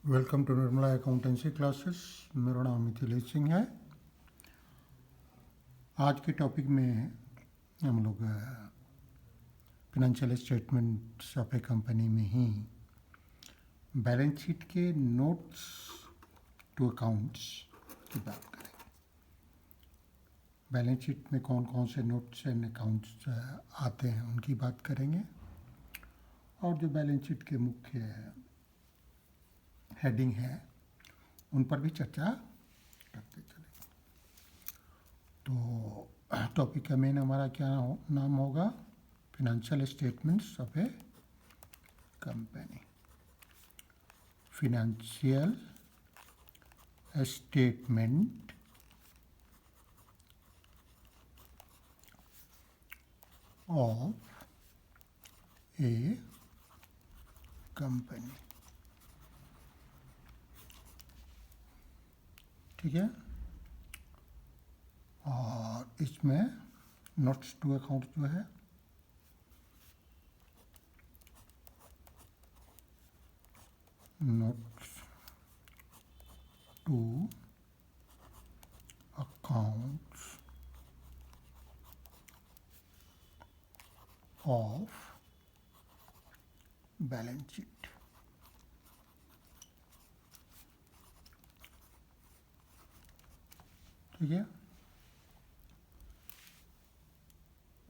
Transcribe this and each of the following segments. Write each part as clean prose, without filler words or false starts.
Welcome to Nirmala accountancy classes. मेरा नाम मिथिलेश सिंह है। आज के टॉपिक में हम लोग financial statements of a company में ही बैलेंस शीट के नोट्स टू अकाउंट्स की बात करेंगे। बैलेंस शीट में कौन कौन से नोट्स एंड अकाउंट्स आते हैं उनकी बात करेंगे, और जो बैलेंस शीट के मुख्य हेडिंग है उन पर भी चर्चा करते चलेंगे। तो टॉपिक का मेन हमारा क्या नाम होगा? Financial statements of a company. Financial statement of a company. ठीक है, और इसमें नोट्स टू अकाउंट जो है notes to accounts of balance sheet. ठीक है,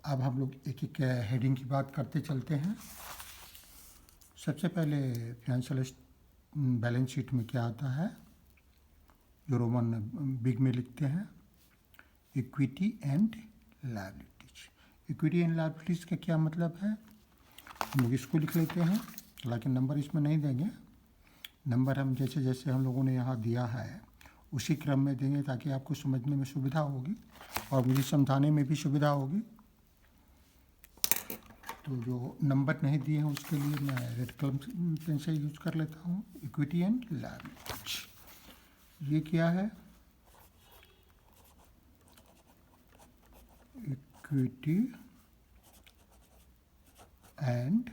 अब हम लोग एक एक हेडिंग की बात करते चलते हैं। सबसे पहले फाइनेंशियल बैलेंस शीट में क्या आता है, जो रोमन बिग में लिखते हैं, equity and liabilities. Equity and liabilities का क्या मतलब है, हम लोग इसको लिख लेते हैं, हालांकि नंबर इसमें नहीं देंगे। नंबर हम जैसे जैसे हम लोगों ने यहाँ दिया है उसी क्रम में देंगे, ताकि आपको समझने में सुविधा होगी और मुझे समझाने में भी सुविधा होगी। तो जो नंबर नहीं दिए हैं उसके लिए मैं रेड कलम पेन से यूज कर लेता हूँ। इक्विटी एंड लायबिलिटीज, ये क्या है? इक्विटी एंड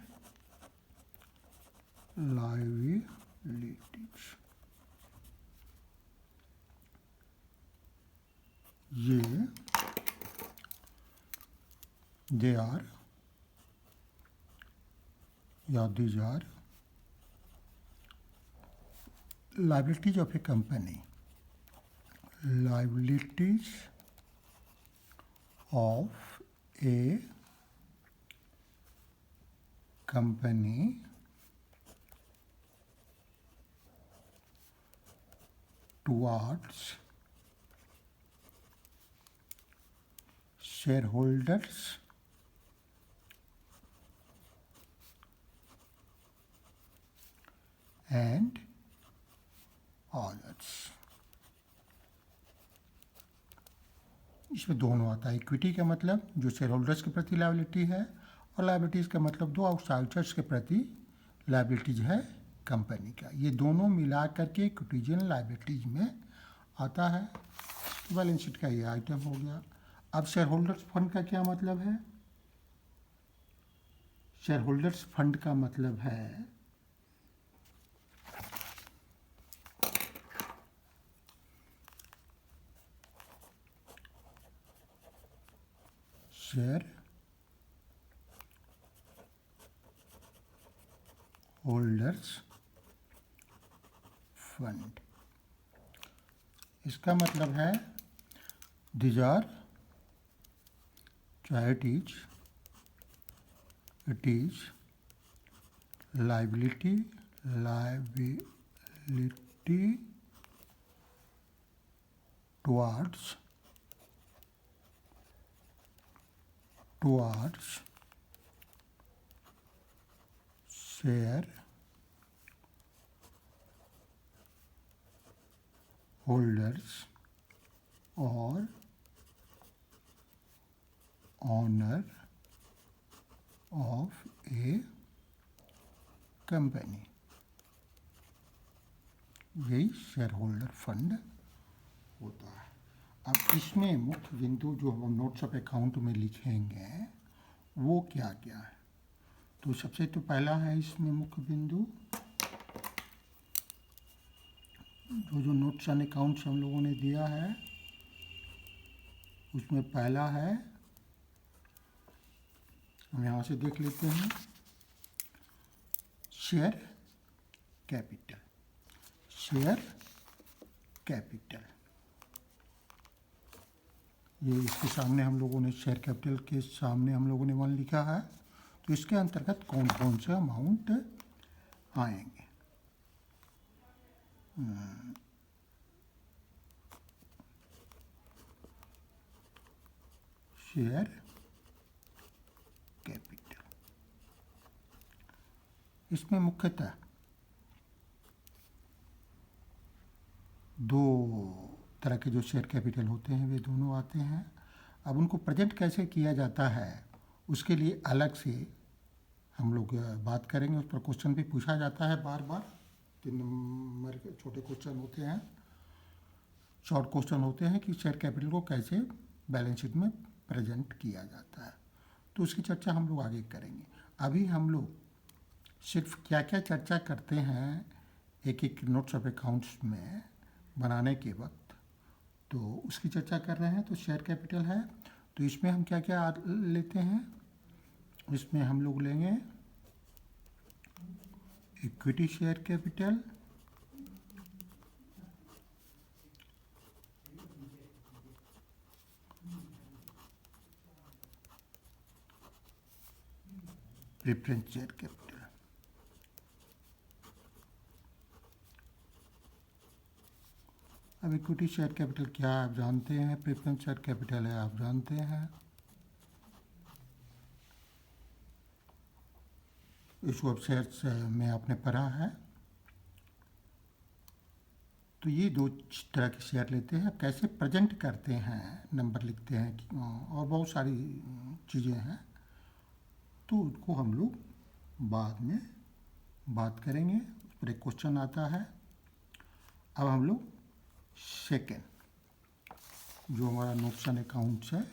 लायबिलिटीज, ये दे आर या these are liabilities of a company. Liabilities of a company towards shareholders and others। इसमें दोनों आता है। इक्विटी का मतलब जो शेयर होल्डर्स के प्रति लायबिलिटी है, और लायबिलिटीज़ का मतलब दो आउटसाइडर्स के प्रति लायबिलिटीज है कंपनी का। ये दोनों मिला करके इक्विटीजन लायबिलिटीज में आता है। बैलेंस शीट का ये आइटम हो गया। अब शेयर होल्डर्स फंड का क्या मतलब है? शेयर होल्डर्स फंड का मतलब है शेयर होल्डर्स फंड। इसका मतलब है दीज आर, चाहे it is liability towards share holders और ऑनर ऑफ ए कंपनी, यही शेयर होल्डर फंड होता है। अब इसमें मुख्य बिंदु जो हम नोट्स ऑफ अकाउंट में लिखेंगे वो क्या क्या है? तो सबसे तो पहला है इसमें मुख्य बिंदु तो जो नोट्स एंड अकाउंट्स हम लोगों ने दिया है उसमें पहला है, हम यहाँ से देख लेते हैं, शेयर कैपिटल। शेयर कैपिटल, ये इसके सामने हम लोगों ने शेयर कैपिटल के सामने हम लोगों ने 1 लिखा है। तो इसके अंतर्गत कौन कौन से अमाउंट आएंगे? शेयर कैपिटल, इसमें मुख्यतः दो तरह के जो शेयर कैपिटल होते हैं वे दोनों आते हैं। अब उनको प्रेजेंट कैसे किया जाता है उसके लिए अलग से हम लोग बात करेंगे। उस पर क्वेश्चन भी पूछा जाता है बार बार, 3 नंबर के छोटे क्वेश्चन होते हैं, शॉर्ट क्वेश्चन होते हैं कि शेयर कैपिटल को कैसे बैलेंस शीट में प्रेजेंट किया जाता है। तो उसकी चर्चा हम लोग आगे करेंगे। अभी हम लोग सिर्फ क्या क्या चर्चा करते हैं एक एक नोट्स ऑफ अकाउंट्स में बनाने के वक्त, तो उसकी चर्चा कर रहे हैं। तो शेयर कैपिटल है, तो इसमें हम क्या क्या लेते हैं? इसमें हम लोग लेंगे equity share capital, preference share capital. अब इक्विटी शेयर कैपिटल क्या है आप जानते हैं, प्रेफरेंस शेयर कैपिटल है आप जानते हैं। इशू ऑफ शेयर्स में आपने पढ़ा है। तो ये 2 तरह के शेयर लेते हैं। अब कैसे प्रेजेंट करते हैं, नंबर लिखते हैं और बहुत सारी चीज़ें हैं, तो उनको हम लोग बाद में बात करेंगे। उस पर एक क्वेश्चन आता है। अब हम लोग सेकेंड, जो हमारा नोट्स एंड अकाउंट्स है,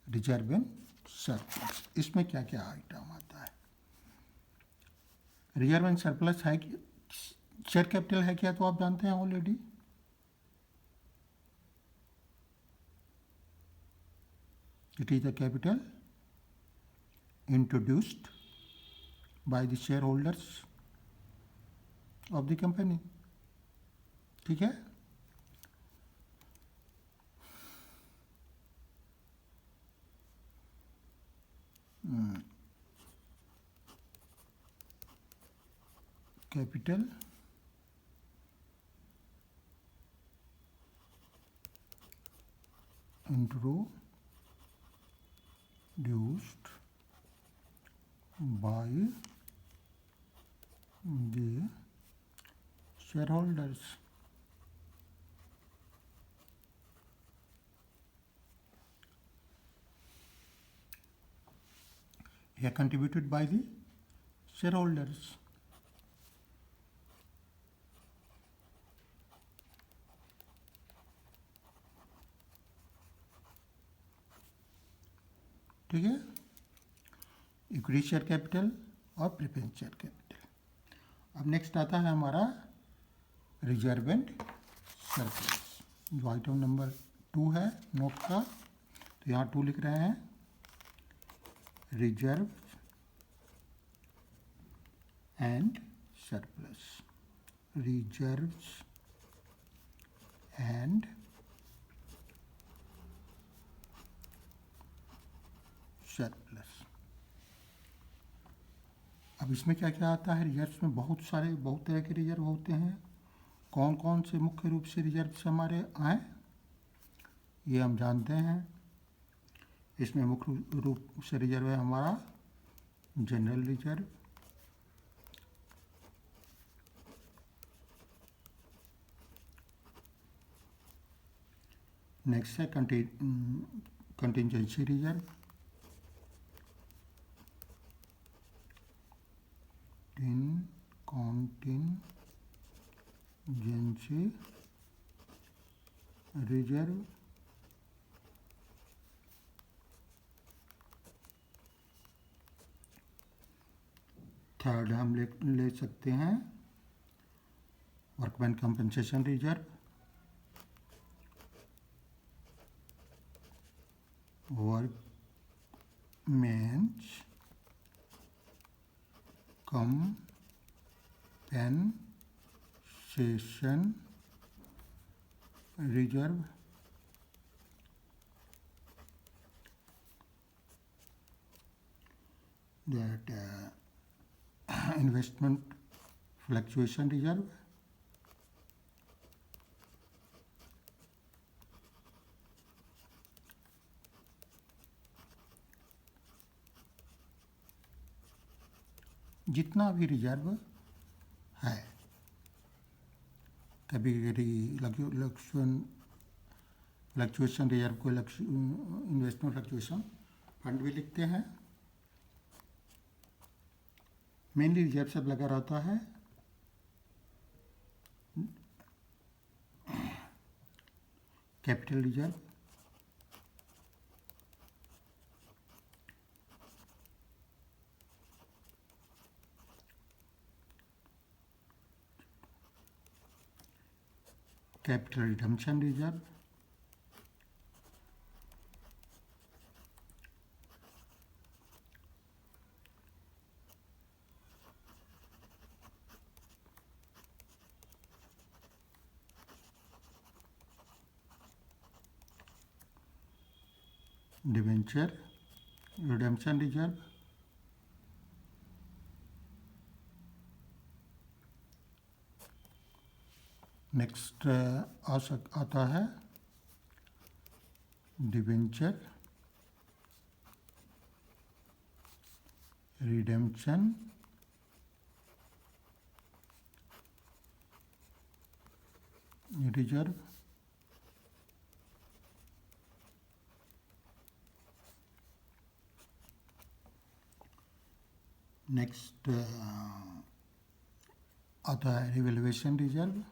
रिजर्व एंड सरप्लस, इसमें क्या क्या आइटम आता है? रिजर्व एंड सरप्लस है कि शेयर कैपिटल है क्या, तो आप जानते हैं already. It is the capital introduced by the share holders of the company, ठीक है। Capital introduced by the shareholders. Here contributed by the shareholders. ठीक है, इक्विटी शेयर कैपिटल और प्रेफरेंस शेयर कैपिटल। अब नेक्स्ट आता है हमारा रिजर्व एंड सरप्लस, जो आइटम नंबर 2 है नोट का। तो यहाँ 2 लिख रहे हैं, reserve and surplus, reserves and surplus. अब इसमें क्या क्या आता है? रिजर्व्स में बहुत तरह के रिजर्व होते हैं। कौन कौन से मुख्य रूप से रिजर्व्स हमारे आए ये हम जानते हैं। इसमें मुख्य रूप से रिजर्व है हमारा जनरल रिजर्व, नेक्स्ट है contingency reserve, contingency reserve, third हम ले सकते हैं workman compensation reserve, workmen's compensation reserve, that investment fluctuation reserve, जितना भी रिजर्व है, कभी फ्लक्चुएशन रिजर्व को इन्वेस्टमेंट फ्लक्चुएशन फंड भी लिखते हैं। मेनली रिजर्व सब लगा रहता है capital reserve, capital redemption reserve, debenture redemption reserve, next आता है डिवेंचर रिडेम्पशन रिजर्व, नेक्स्ट आता है रिवैल्यूएशन रिजर्व,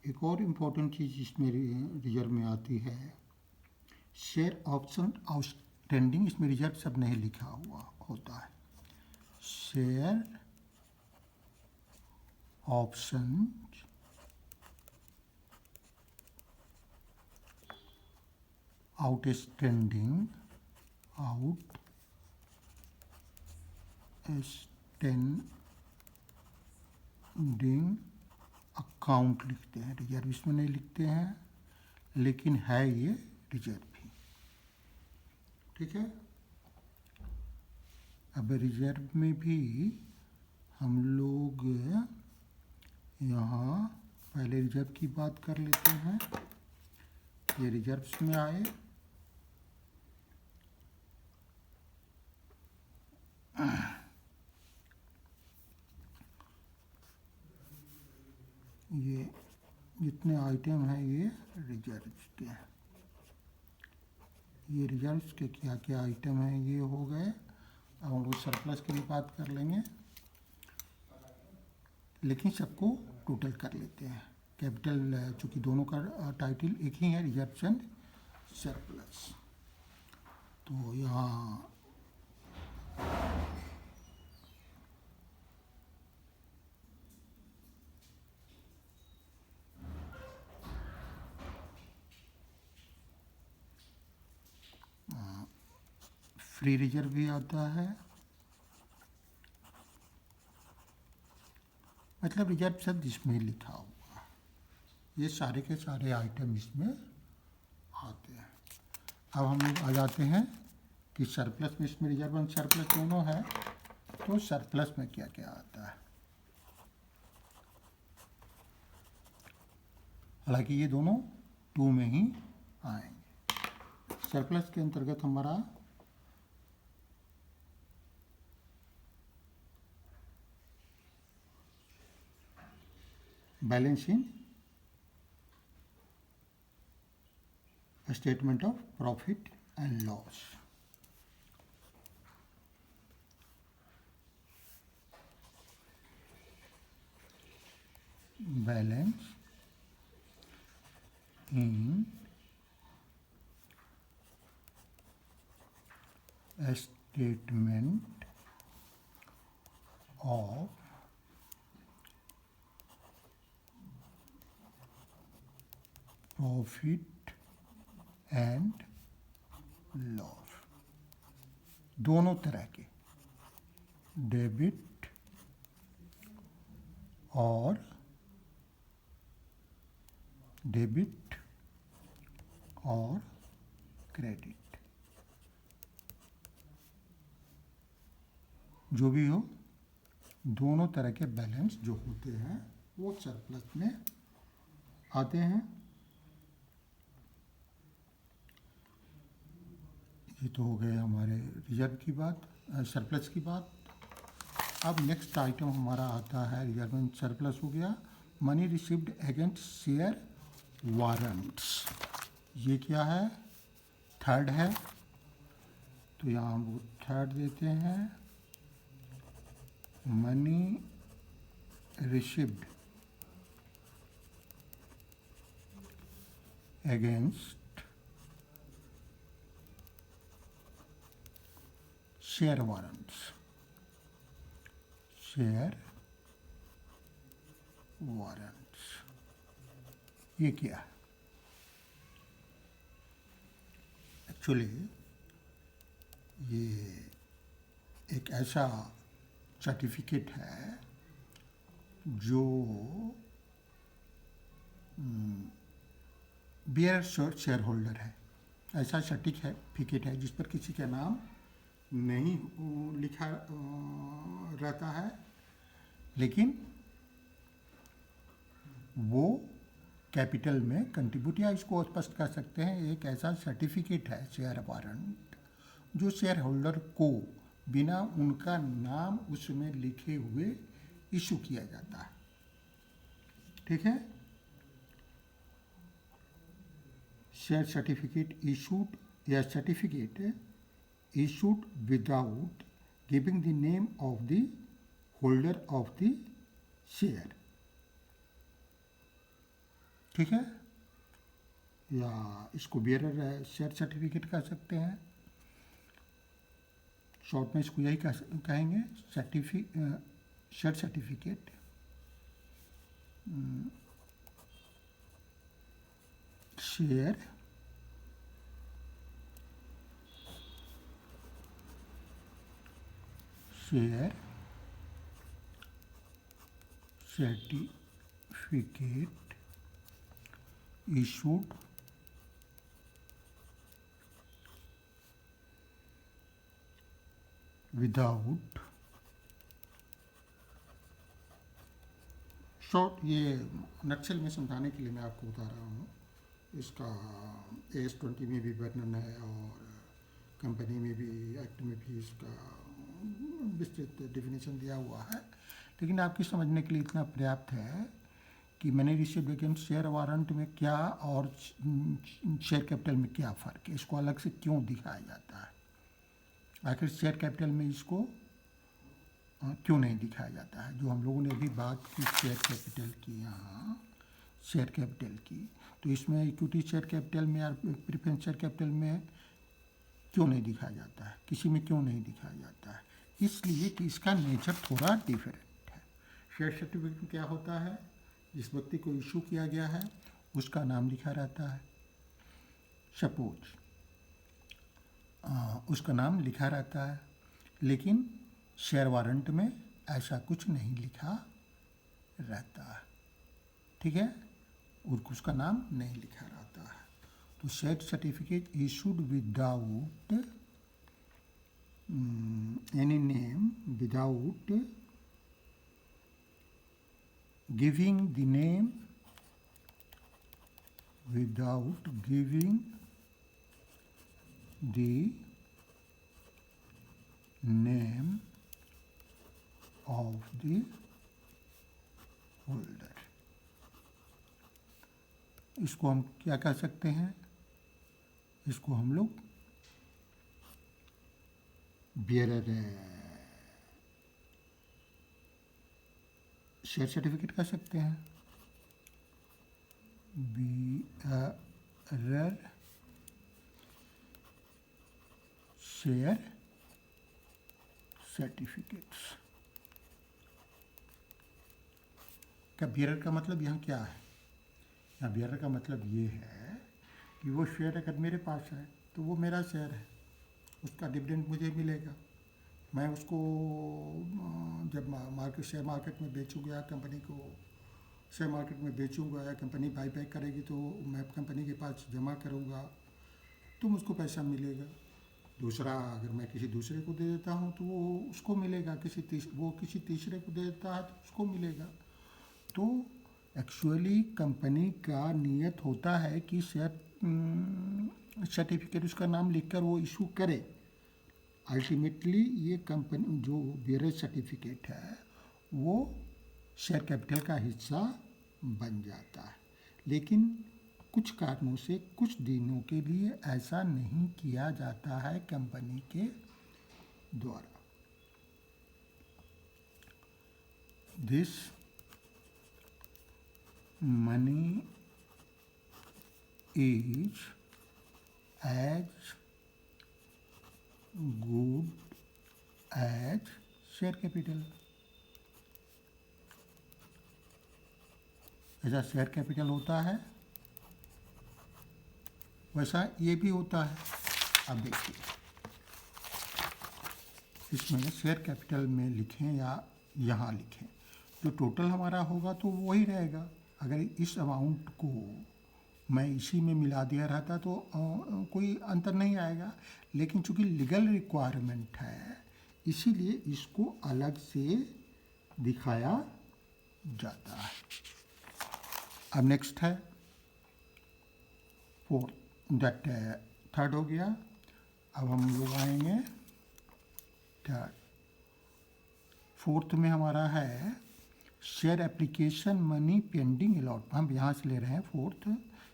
एक और इम्पोर्टेंट चीज़ इसमें रिजर्व में आती है शेयर ऑप्शन आउटस्टैंडिंग। इसमें रिजर्व सब नहीं लिखा हुआ होता है। शेयर ऑप्शन आउटस्टैंडिंग अकाउंट लिखते हैं, रिजर्व इसमें नहीं लिखते हैं, लेकिन है ये रिजर्व भी। ठीक है, अब रिजर्व में भी हम लोग यहाँ पहले रिजर्व की बात कर लेते हैं। ये रिजर्व्स में आए, ये जितने आइटम हैं ये रिजर्व्स के हैं। ये रिजर्व्स के क्या क्या आइटम हैं ये हो गए। अब हम लोग सरप्लस की भी बात कर लेंगे, लेकिन सबको टोटल कर लेते हैं। कैपिटल चूँकि दोनों का टाइटल एक ही है, रिजर्व्स एंड सरप्लस, तो यहाँ फ्री रिजर्व भी आता है, मतलब रिजर्व शब्द इसमें लिखा हुआ है। ये सारे के सारे आइटम इसमें आते हैं। अब हम लोग आ जाते हैं कि सरप्लस में, इसमें रिजर्व एंड सरप्लस दोनों है, तो सरप्लस में क्या क्या आता है। हालांकि ये दोनों टू में ही आएंगे। सरप्लस के अंतर्गत हमारा balancing statement of profit and loss, balance in statement of profit and loss, दोनों तरह के, डेबिट और क्रेडिट, जो भी हो, दोनों तरह के बैलेंस जो होते हैं वो सरप्लस में आते हैं। ये तो हो गए हमारे रिजर्व की बात, सरप्लस की बात। अब नेक्स्ट आइटम हमारा आता है, रिजर्व एंड सरप्लस हो गया, money received against share warrants. ये क्या है? थर्ड है, तो यहाँ हम थर्ड देते हैं, money received against share warrants, ये क्या है? एक्चुअली ये एक ऐसा सर्टिफिकेट है जो बियर शेयर होल्डर है, ऐसा सर्टिफिकेट है जिस पर किसी का नाम नहीं लिखा रहता है, लेकिन वो कैपिटल में कंट्रीब्यूट, या इसको स्पष्ट कर सकते हैं, एक ऐसा सर्टिफिकेट है शेयर वारंट जो शेयर होल्डर को बिना उनका नाम उसमें लिखे हुए इशू किया जाता है। ठीक है, शेयर सर्टिफिकेट इशूड, या certificate issued without giving the name of the holder of the share, ठीक है, या इसको बियरर शेयर सर्टिफिकेट कह सकते हैं, शॉर्ट में इसको यही कहेंगे, share certificate. Share certificate issued without, short ये नक्सल में समझाने के लिए मैं आपको बता रहा हूँ, इसका AS20 में भी वर्णन है और कंपनी में भी, एक्ट में भी इसका विस्तृत डेफिनेशन दिया हुआ है, लेकिन आपकी समझने के लिए इतना पर्याप्त है कि money received against share warrant में क्या और शेयर कैपिटल में क्या फ़र्क है, इसको अलग से क्यों दिखाया जाता है, आखिर शेयर कैपिटल में इसको क्यों नहीं दिखाया जाता है। जो हम लोगों ने अभी बात की शेयर कैपिटल की, यहाँ शेयर कैपिटल की, तो इसमें इक्विटी शेयर कैपिटल में या प्रेफरेंस शेयर कैपिटल में क्यों नहीं दिखाया जाता है, किसी में क्यों नहीं दिखाया जाता है? इसलिए कि इसका नेचर थोड़ा डिफरेंट है। शेयर सर्टिफिकेट में क्या होता है, जिस व्यक्ति को इशू किया गया है उसका नाम लिखा रहता है, सपोज उसका नाम लिखा रहता है, लेकिन शेयर वारंट में ऐसा कुछ नहीं लिखा रहता है, ठीक है, उसका नाम नहीं लिखा रहता है। तो share certificate issued without any name, without giving the name, without giving the name of the holder, इसको हम क्या कह सकते हैं, इसको हम लोग बियरर शेयर सर्टिफिकेट कह सकते हैं, बियरर शेयर सर्टिफिकेट्स का बियरर का मतलब यहाँ क्या है? यहाँ बियरर का मतलब ये है कि वो शेयर अगर मेरे पास है तो वो मेरा शेयर है, उसका डिविडेंड मुझे मिलेगा। मैं उसको जब शेयर मार्केट में बेचूंगा, कंपनी को शेयर मार्केट में बेचूंगा या कंपनी बाई बैक करेगी तो मैं कंपनी के पास जमा करूंगा तो मुझको पैसा मिलेगा। दूसरा, अगर मैं किसी दूसरे को दे देता हूँ तो वो उसको मिलेगा, वो किसी तीसरे को दे देता है तो उसको मिलेगा। तो एक्चुअली कंपनी का नियत होता है कि शेयर सर्टिफिकेट उसका नाम लिखकर वो इशू करे। अल्टीमेटली ये कंपनी जो बियरर सर्टिफिकेट है वो शेयर कैपिटल का हिस्सा बन जाता है, लेकिन कुछ कारणों से कुछ दिनों के लिए ऐसा नहीं किया जाता है कंपनी के द्वारा। This money is as good as share capital. जैसा शेयर कैपिटल होता है वैसा ये भी होता है। अब देखिए, इसमें शेयर कैपिटल में लिखें या यहाँ लिखें, जो टोटल हमारा होगा तो वही रहेगा। अगर इस अमाउंट को मैं इसी में मिला दिया रहता तो कोई अंतर नहीं आएगा, लेकिन चूंकि लीगल रिक्वायरमेंट है इसीलिए इसको अलग से दिखाया जाता है। अब नेक्स्ट है फोर्थ, थर्ड हो गया। अब हम लोग आएंगे थर्ड। फोर्थ में हमारा है share application money pending allotment. हम यहाँ से ले रहे हैं fourth,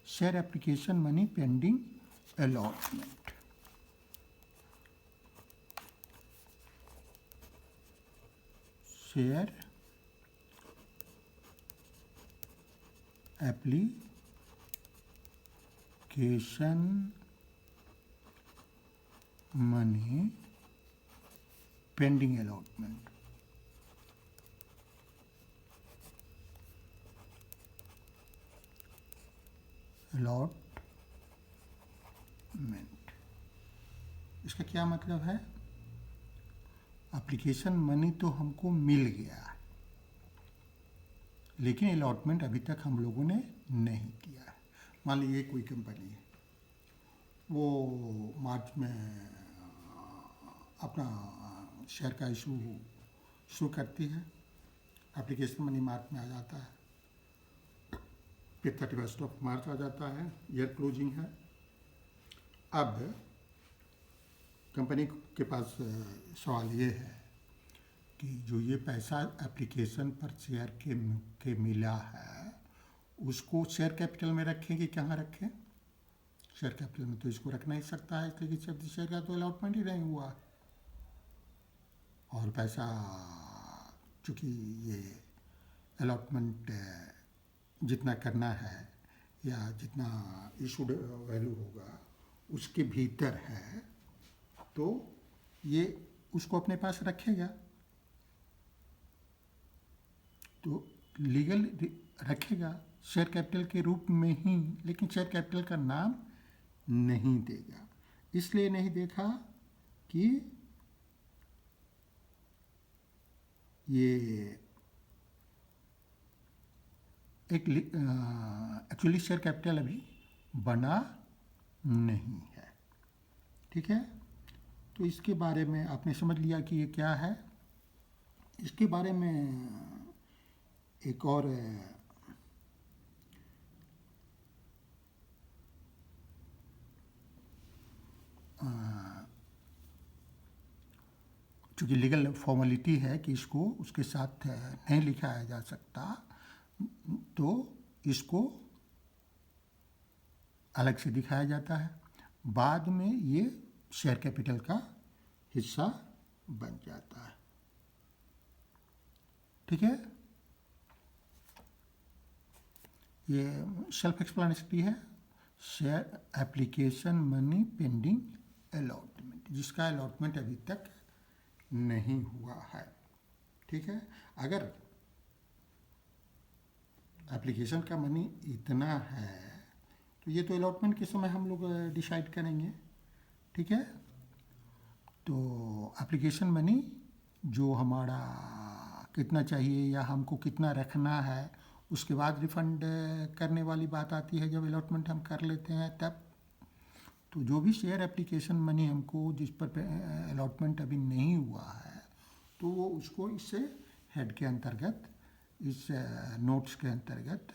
share application money pending allotment. Share application money pending allotment. Allotment इसका क्या मतलब है? एप्लीकेशन मनी तो हमको मिल गया है, लेकिन अलॉटमेंट अभी तक हम लोगों ने नहीं किया है। मान लीजिए कोई कंपनी है, वो मार्च में अपना शेयर का इशू शुरू करती है, एप्लीकेशन मनी मार्च में आ जाता है, फिर 31 मार्च आ जाता है, ईयर क्लोजिंग है। अब कंपनी के पास सवाल ये है कि जो ये पैसा एप्लीकेशन पर शेयर के मिला है उसको शेयर कैपिटल में रखें कि कहाँ रखें? शेयर कैपिटल में तो इसको रख नहीं सकता है, इसलिए कि शेयर का तो अलॉटमेंट ही नहीं हुआ, और पैसा चूँकि ये अलॉटमेंट जितना करना है या जितना इशूड वैल्यू होगा उसके भीतर है, तो ये उसको अपने पास रखेगा, तो लीगल रखेगा शेयर कैपिटल के रूप में ही, लेकिन शेयर कैपिटल का नाम नहीं देगा। इसलिए नहीं देखा कि ये एक एक्चुअली शेयर कैपिटल अभी बना नहीं है। ठीक है, तो इसके बारे में आपने समझ लिया कि ये क्या है। इसके बारे में एक और चूँकि लीगल फॉर्मेलिटी है कि इसको उसके साथ नहीं लिखाया जा सकता, तो इसको अलग से दिखाया जाता है। बाद में ये शेयर कैपिटल का हिस्सा बन जाता है। ठीक है, ये सेल्फ एक्सप्लेनेटरी है। Share application money pending allotment, जिसका अलॉटमेंट अभी तक नहीं हुआ है। ठीक है, अगर एप्लीकेशन का मनी इतना है तो ये तो अलॉटमेंट के समय हम लोग डिसाइड करेंगे। ठीक है, तो एप्लीकेशन मनी जो हमारा कितना चाहिए या हमको कितना रखना है उसके बाद रिफ़ंड करने वाली बात आती है जब अलॉटमेंट हम कर लेते हैं तब। तो जो भी शेयर एप्लीकेशन मनी हमको जिस पर अलॉटमेंट अभी नहीं हुआ है तो वो उसको इस हेड के अंतर्गत, इस नोट्स के अंतर्गत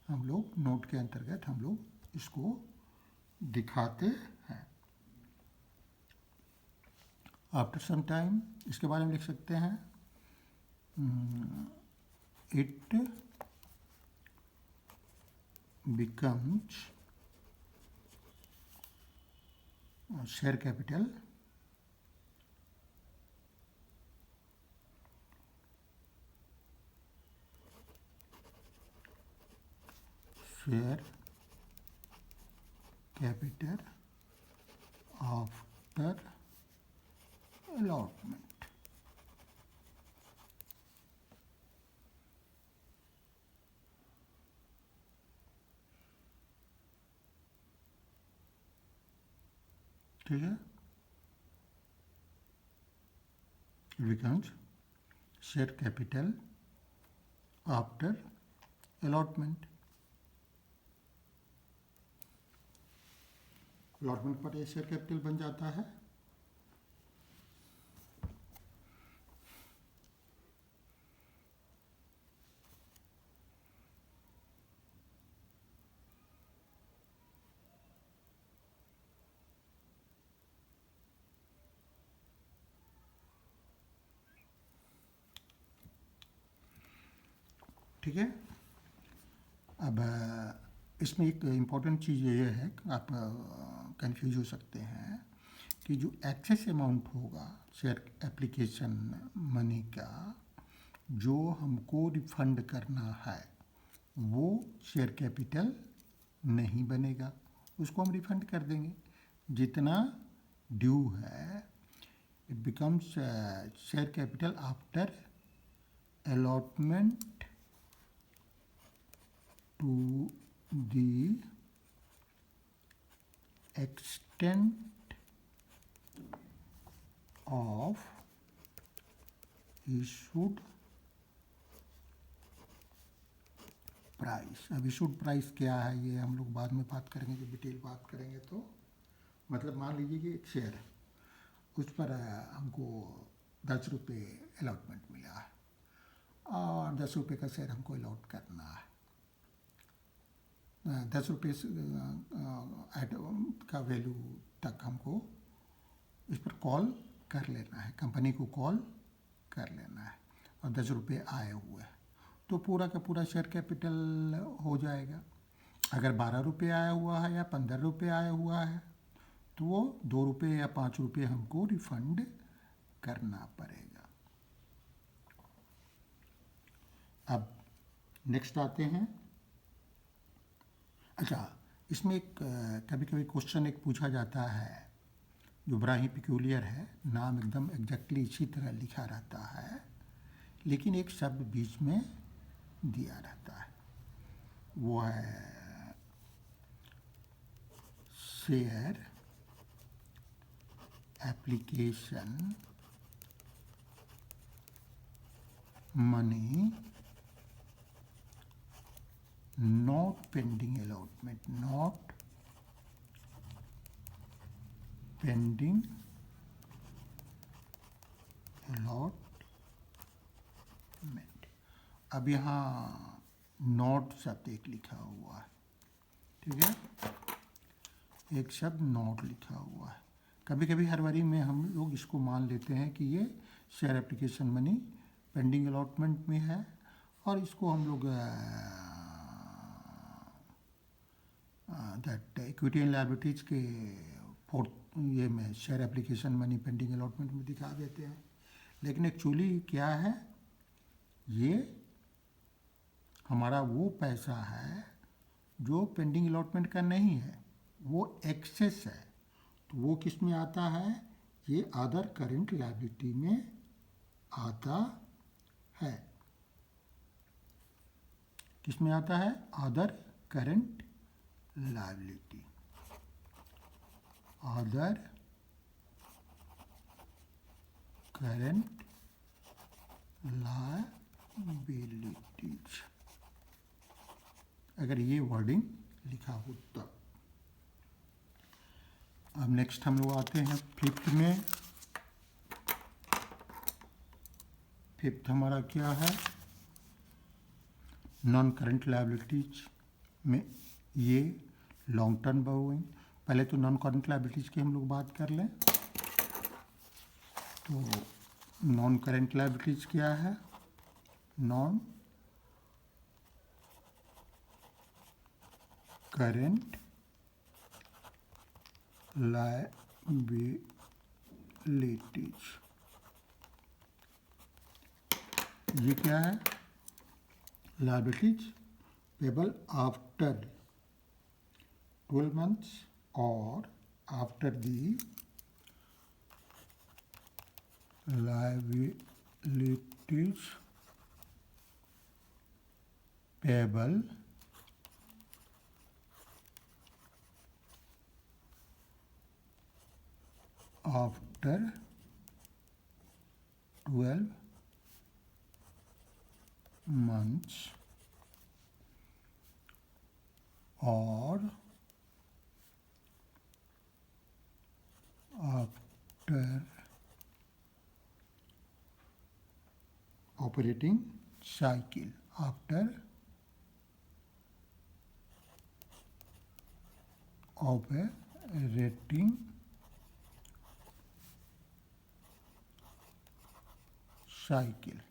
नोट के अंतर्गत हम लोग इसको दिखाते हैं। आफ्टर सम टाइम इसके बारे में लिख सकते हैं, it becomes share capital after allotment। ठीक है, it becomes share capital after allotment। Allotment पर ये शेयर कैपिटल बन जाता है। ठीक है, अब इसमें एक इम्पॉर्टेंट चीज़ ये है कि आप कंफ्यूज हो सकते हैं कि जो एक्सेस अमाउंट होगा शेयर एप्लीकेशन मनी का जो हमको रिफंड करना है वो शेयर कैपिटल नहीं बनेगा, उसको हम रिफंड कर देंगे। जितना ड्यू है it becomes share capital after allotment to the extent of issued price. अब इशूड प्राइस क्या है ये हम लोग बाद में बात करेंगे, जब डिटेल बात करेंगे तो। मतलब मान लीजिए कि एक शेयर है, उस पर हमको 10 रुपये अलॉटमेंट मिला है और 10 रुपये का शेयर हमको अलॉट करना है। 10 रुपये का वैल्यू तक हमको इस पर कॉल कर लेना है, कंपनी को कॉल कर लेना है और 10 रुपये आए हुए हैं तो पूरा का पूरा शेयर कैपिटल हो जाएगा। अगर 12 रुपये आया हुआ है या 15 रुपये आया हुआ है तो वो 2 रुपये या 5 रुपये हमको रिफंड करना पड़ेगा। अब नेक्स्ट आते हैं। अच्छा, इसमें एक कभी कभी क्वेश्चन एक पूछा जाता है जो बड़ा ही पिक्यूलियर है, नाम एकदम एग्जैक्टली इसी तरह लिखा रहता है लेकिन एक शब्द बीच में दिया रहता है, वो है share application money not pending allotment, not pending allotment। अब यहाँ नॉट शब्द एक लिखा हुआ है, ठीक है, एक शब्द नॉट लिखा हुआ है। कभी कभी हड़बड़ी में हम लोग इसको मान लेते हैं कि ये share application money pending allotment में है और इसको हम लोग दैट इक्विटी एंड लायबिलिटीज के फोर्थ ये में share application money pending allotment में दिखा देते हैं। लेकिन एक्चुअली क्या है, ये हमारा वो पैसा है जो पेंडिंग अलॉटमेंट का नहीं है, वो एक्सेस है। तो वो किस में आता है, ये अदर करेंट लायबिलिटी में आता है। किसमें आता है? Other current liability. Other current liabilities, अगर ये वर्डिंग लिखा हो तब। अब नेक्स्ट हम लोग आते हैं फिफ्थ में। फिफ्थ हमारा क्या है? नॉन करंट लायबिलिटीज में ये लॉन्ग टर्म बोरोइंग। पहले तो नॉन करंट लायबिलिटीज की हम लोग बात कर लें। तो नॉन करंट लायबिलिटीज क्या है? नॉन करंट लायबिलिटीज, ये क्या है? लायबिलिटीज पेबल आफ्टर 12 months और after the liabilities payable after 12 months और after operating cycle, after operating cycle,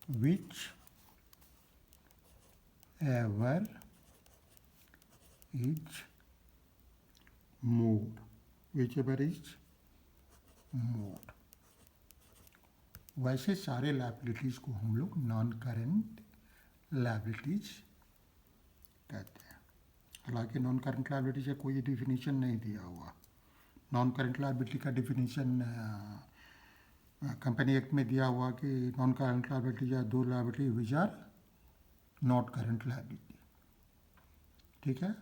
which ever is more, whichever is more। वैसे सारे लायबिलिटीज़ को हम लोग नॉन करंट लायबिलिटीज़ कहते हैं। हालांकि नॉन करंट लायबिलिटी से कोई डिफिनीशन नहीं दिया हुआ। नॉन करंट लायबिलिटी का डिफिनीशन कंपनी एक्ट में दिया हुआ कि नॉन करंट लायबिलिटी या दो liability which are not current liability, ठीक है।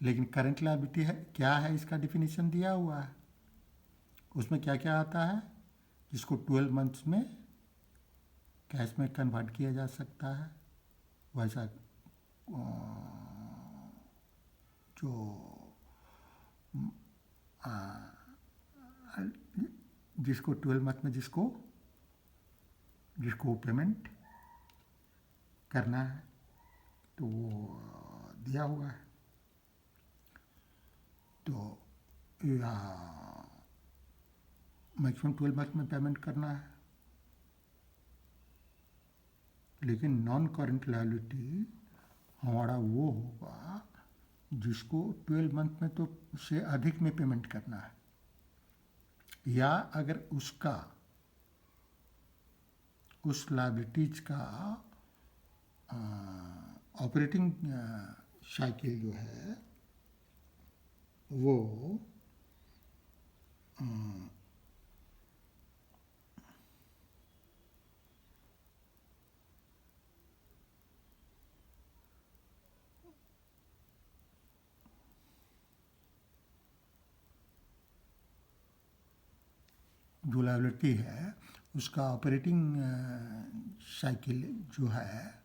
लेकिन करंट लायबिलिटी है क्या है, इसका डिफिनीशन दिया हुआ है। उसमें क्या क्या आता है? जिसको 12 मंथ्स में कैश में कन्वर्ट किया जा सकता है, वैसा जो जिसको 12 मंथ में जिसको पेमेंट करना है तो वो दिया हुआ है। तो मैक्सिमम 12 मंथ में पेमेंट करना है। लेकिन नॉन करंट लायबिलिटी हमारा वो होगा जिसको 12 मंथ में तो से अधिक में पेमेंट करना है, या अगर उसका उस लायबिलिटीज का ऑपरेटिंग साइकिल जो है वो जो लायबिलिटी है उसका ऑपरेटिंग साइकिल जो है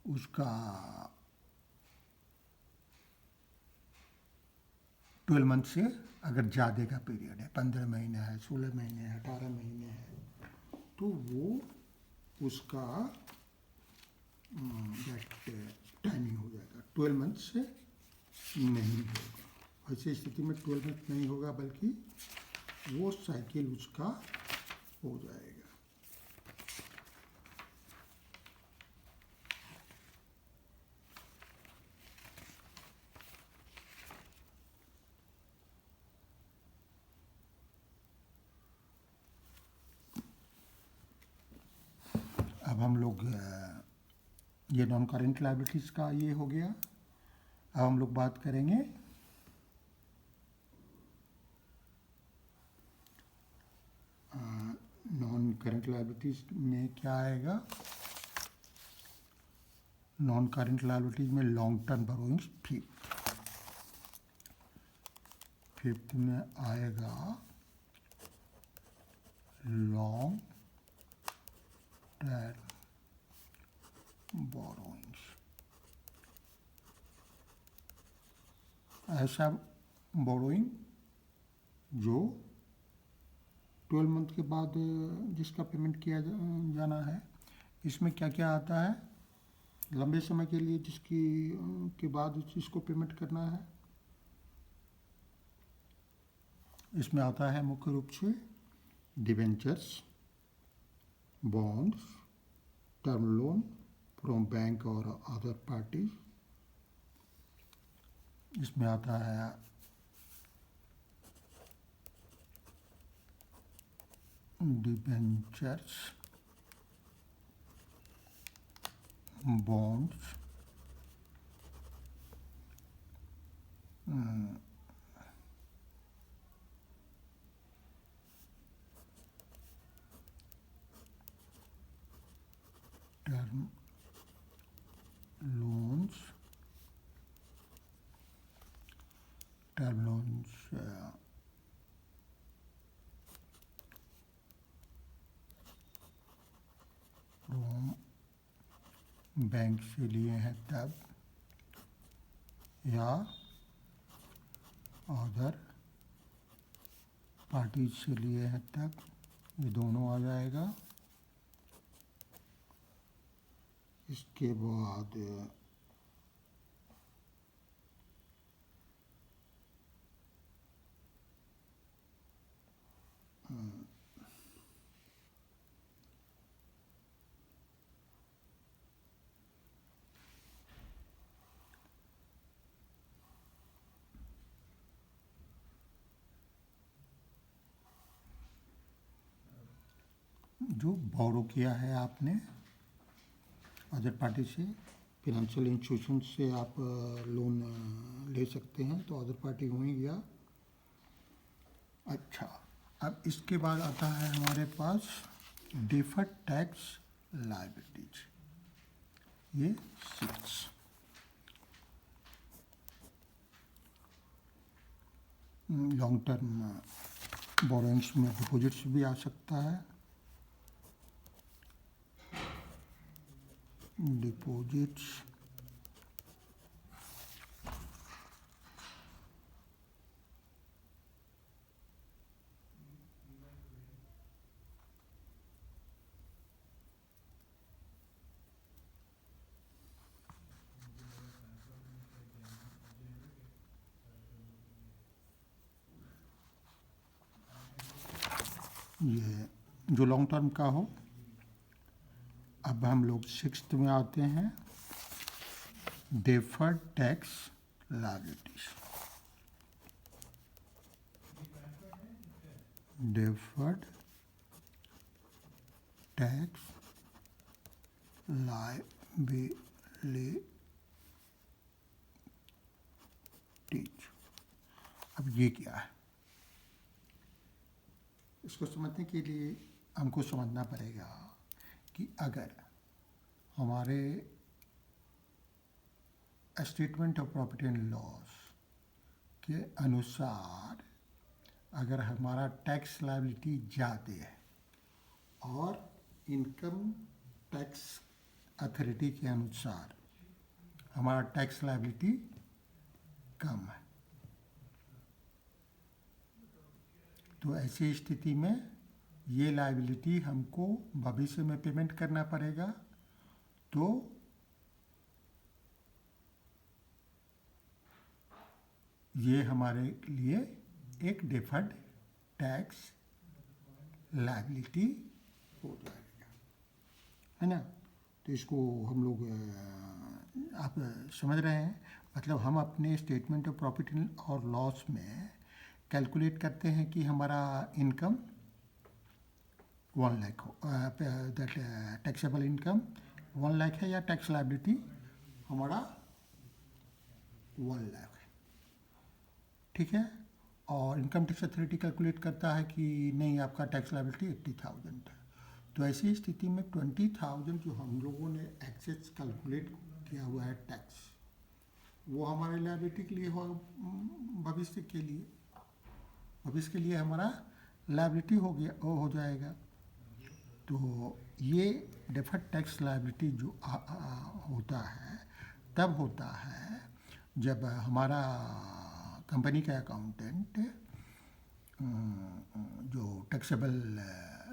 उसका 12 मंथ से अगर ज़्यादा का पीरियड है, 15 महीने है, 16 महीने है, 18 महीने है, तो वो उसका टाइमिंग हो जाएगा। 12 मंथ से नहीं होगा। ऐसी स्थिति में 12 मंथ नहीं होगा, बल्कि वो साइकिल उसका हो जाएगा। अब हम लोग ये नॉन करेंट लायबिलिटीज़ का ये हो गया। अब हम लोग बात करेंगे करेंट लायबिलिटीज में क्या आएगा? नॉन करेंट लायबिलिटीज में लॉन्ग टर्म बोरोइंग्स फिफ्थ में आएगा लॉन्ग टर्म बोरोइंग्स। ऐसा बोरोइंग जो 12 मंथ के बाद जिसका पेमेंट किया जाना है। इसमें क्या क्या आता है? लंबे समय के लिए जिसकी के बाद जिसको पेमेंट करना है। इसमें आता है मुख्य रूप से debentures, bonds, term loan from bank और अदर पार्टी। इसमें आता है debentures, bonds, term loans, from bank से लिए हैं तब, या अदर पार्टीज से लिए हैं तब, ये दोनों आ जाएगा। इसके बाद जो बोरो किया है आपने अदर पार्टी से, फिनेंशियल इंस्टीट्यूशन से आप लोन ले सकते हैं, तो अदर पार्टी हुई या। अच्छा, अब इसके बाद आता है हमारे पास डिफर्ड टैक्स लायबिलिटीज, ये 6। लॉन्ग टर्म बोरोइंग्स में डिपॉजिट्स भी आ सकता है। डिपॉजिट्स, ये जो लॉन्ग टर्म का हो। अब हम लोग 6th में आते हैं, deferred tax liabilities. Deferred tax liabilities. अब ये क्या है? इसको समझने के लिए हमको समझना पड़ेगा कि अगर हमारे statement of profit and loss के अनुसार अगर हमारा टैक्स लायबिलिटी ज़्यादा है और इनकम टैक्स अथॉरिटी के अनुसार हमारा टैक्स लायबिलिटी कम है, तो ऐसी स्थिति में ये लायबिलिटी हमको भविष्य में पेमेंट करना पड़ेगा। तो ये हमारे लिए एक डिफर्ड टैक्स लायबिलिटी हो जाएगा, है ना। तो इसको हम लोग आप समझ रहे हैं, मतलब हम अपने स्टेटमेंट ऑफ प्रॉफिट और लॉस में कैलकुलेट करते हैं कि हमारा इनकम 1 लाख हो, दैट टैक्सेबल इनकम 1 लाख है, या टैक्स लायबिलिटी हमारा 1 लाख है, ठीक है। और इनकम टैक्स अथॉरिटी कैलकुलेट करता है कि नहीं, आपका टैक्स लायबिलिटी 80,000 है। तो ऐसी स्थिति में 20,000 जो हम लोगों ने एक्सेस कैलकुलेट किया हुआ है टैक्स, वो हमारे लायबिलिटी के लिए हो, भविष्य के लिए हमारा लायबिलिटी हो गया, वो हो जाएगा। तो ये डेफर्ड टैक्स लायबिलिटी जो होता है तब होता है जब हमारा कंपनी का अकाउंटेंट जो टैक्सेबल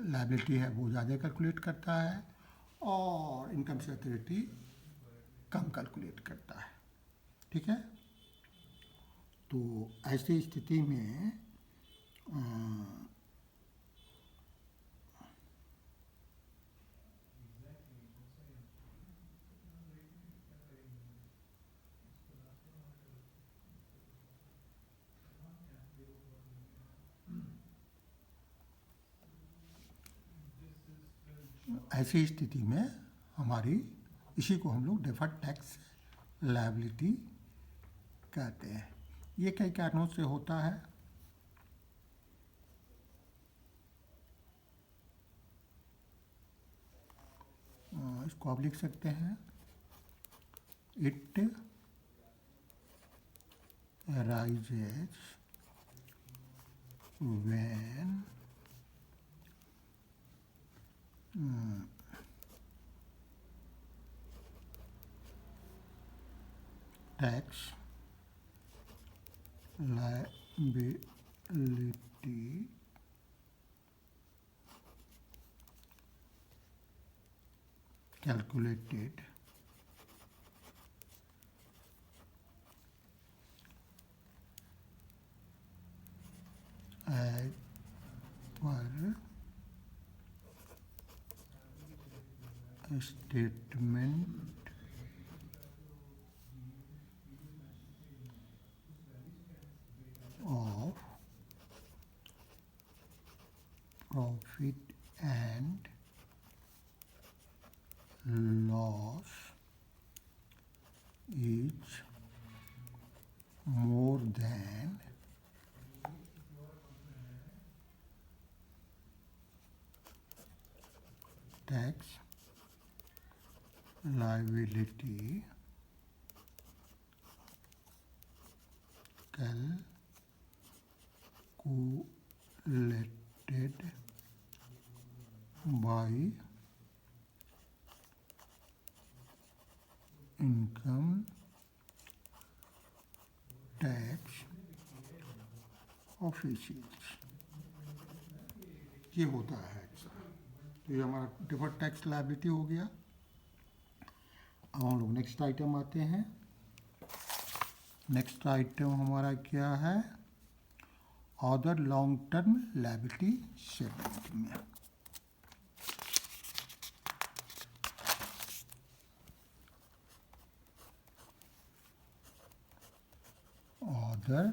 लायबिलिटी है वो ज़्यादा कैलकुलेट करता है और इनकम टैक्स अथॉरिटी कम कैलकुलेट करता है। ठीक है, तो ऐसी स्थिति में ऐसी स्थिति में हमारी इसी को हम लोग डेफर्ड टैक्स लायबिलिटी कहते हैं। ये कई कारणों से होता है। इसको आप लिख सकते हैं, it arises when tax liability calculated as per statement of profit and loss is more than tax liability calculated by income tax officials। ये होता है ऐसा। तो ये हमारा डिफर्ड टैक्स लायबिलिटी हो गया। अब हम लोग नेक्स्ट आइटम आते हैं। नेक्स्ट आइटम हमारा क्या है, other long term liability segment में। Other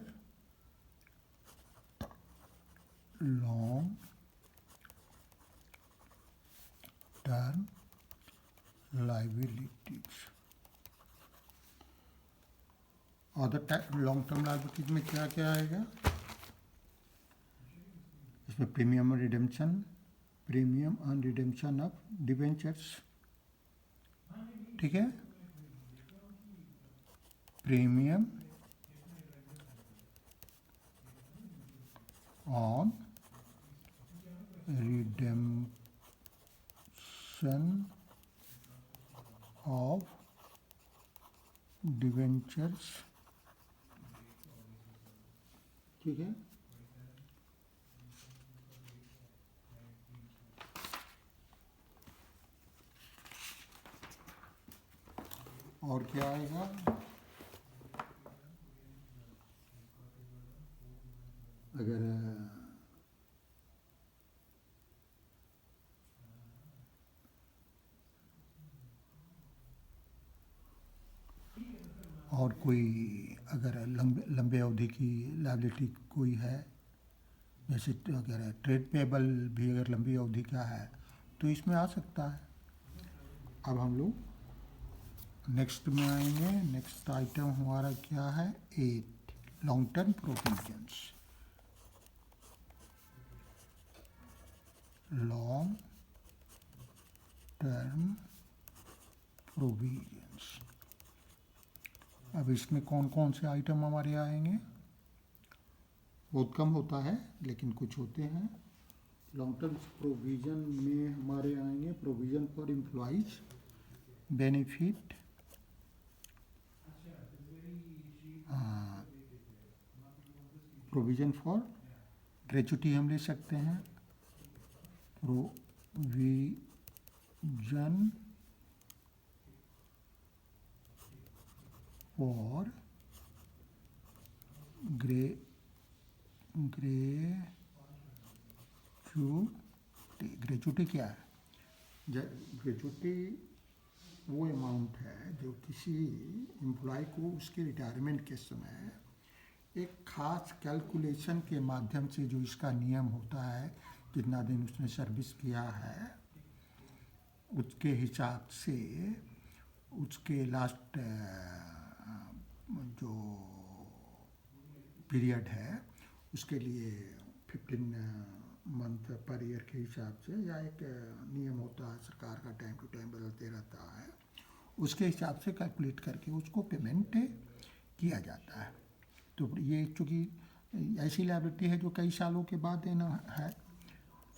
long term liabilities. Other long term liabilities में क्या क्या आएगा, इसमें premium and redemption of debentures. ठीक है, premium on redemption of debentures. ठीक है, और क्या आएगा, अगर और कोई अगर लंबे अवधि की लायबिलिटी कोई है, जैसे अगर ट्रेड पेबल भी अगर लंबी अवधि का है तो इसमें आ सकता है। अब हम लोग नेक्स्ट में आएंगे। नेक्स्ट आइटम हमारा क्या है, 8 long term provisions. Long term provisions. अब इसमें कौन कौन से आइटम हमारे आएंगे? बहुत कम होता है लेकिन कुछ होते हैं। लॉन्ग टर्म प्रोविजन में हमारे आएंगे provision for employees benefit, provision for gratuity हम ले सकते हैं, प्रोविजन फॉर ग्रेचुटी क्या है? ग्रेचुटी वो अमाउंट है जो किसी एम्प्लॉय को उसके रिटायरमेंट के समय एक खास कैलकुलेशन के माध्यम से, जो इसका नियम होता है जितना दिन उसने सर्विस किया है उसके हिसाब से उसके लास्ट जो पीरियड है उसके लिए 15 मंथ पर ईयर के हिसाब से, या एक नियम होता है सरकार का, टाइम टू टाइम बदलते रहता है, उसके हिसाब से कैलकुलेट करके उसको पेमेंट किया जाता है। तो ये चूँकि ऐसी लायबिलिटी है जो कई सालों के बाद देना है,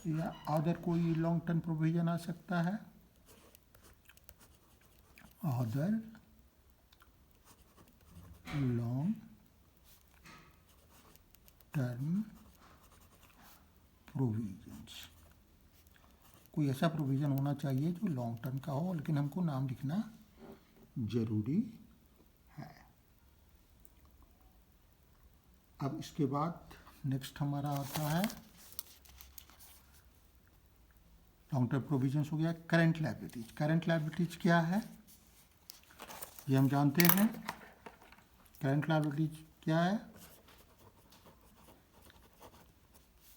या अदर कोई लॉन्ग टर्म प्रोविजन आ सकता है, अदर लॉन्ग टर्म प्रोविजंस। कोई ऐसा प्रोविज़न होना चाहिए जो लॉन्ग टर्म का हो, लेकिन हमको नाम लिखना जरूरी है। अब इसके बाद नेक्स्ट हमारा आता है लॉन्ग टर्म प्रोविजंस हो गया करंट लायबिलिटीज। करंट लायबिलिटीज क्या है ये हम जानते हैं। करंट लायबिलिटीज क्या है?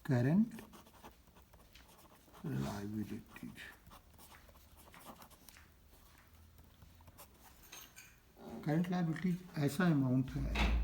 करंट लायबिलिटीज करंट लायबिलिटीज ऐसा अमाउंट है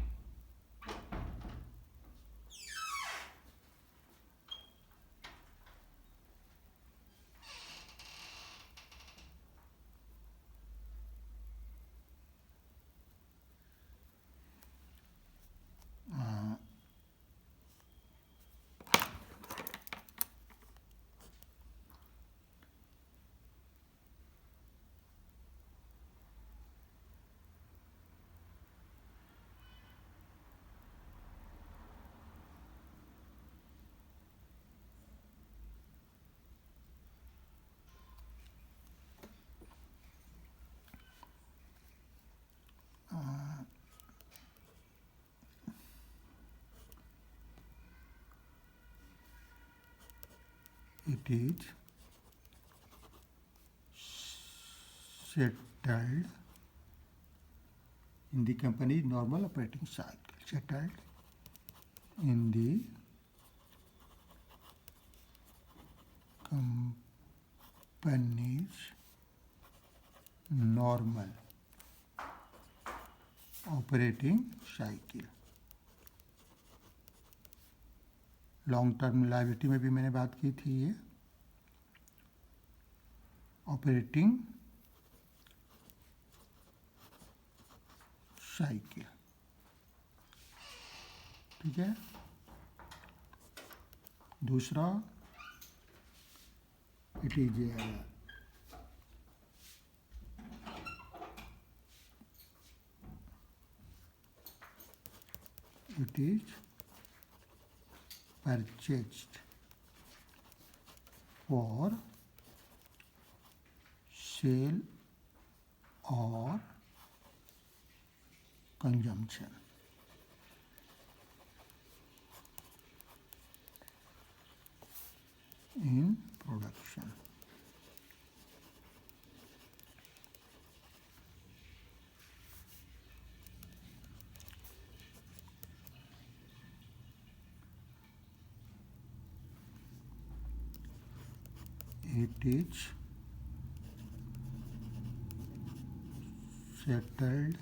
it is settled in the company's normal operating cycle. Settled in the company's normal operating cycle. Long term liability में भी मैंने बात की थी, ये ऑपरेटिंग साइकिल, ठीक है। दूसरा it is purchased for sale or consumption. In production. It is settled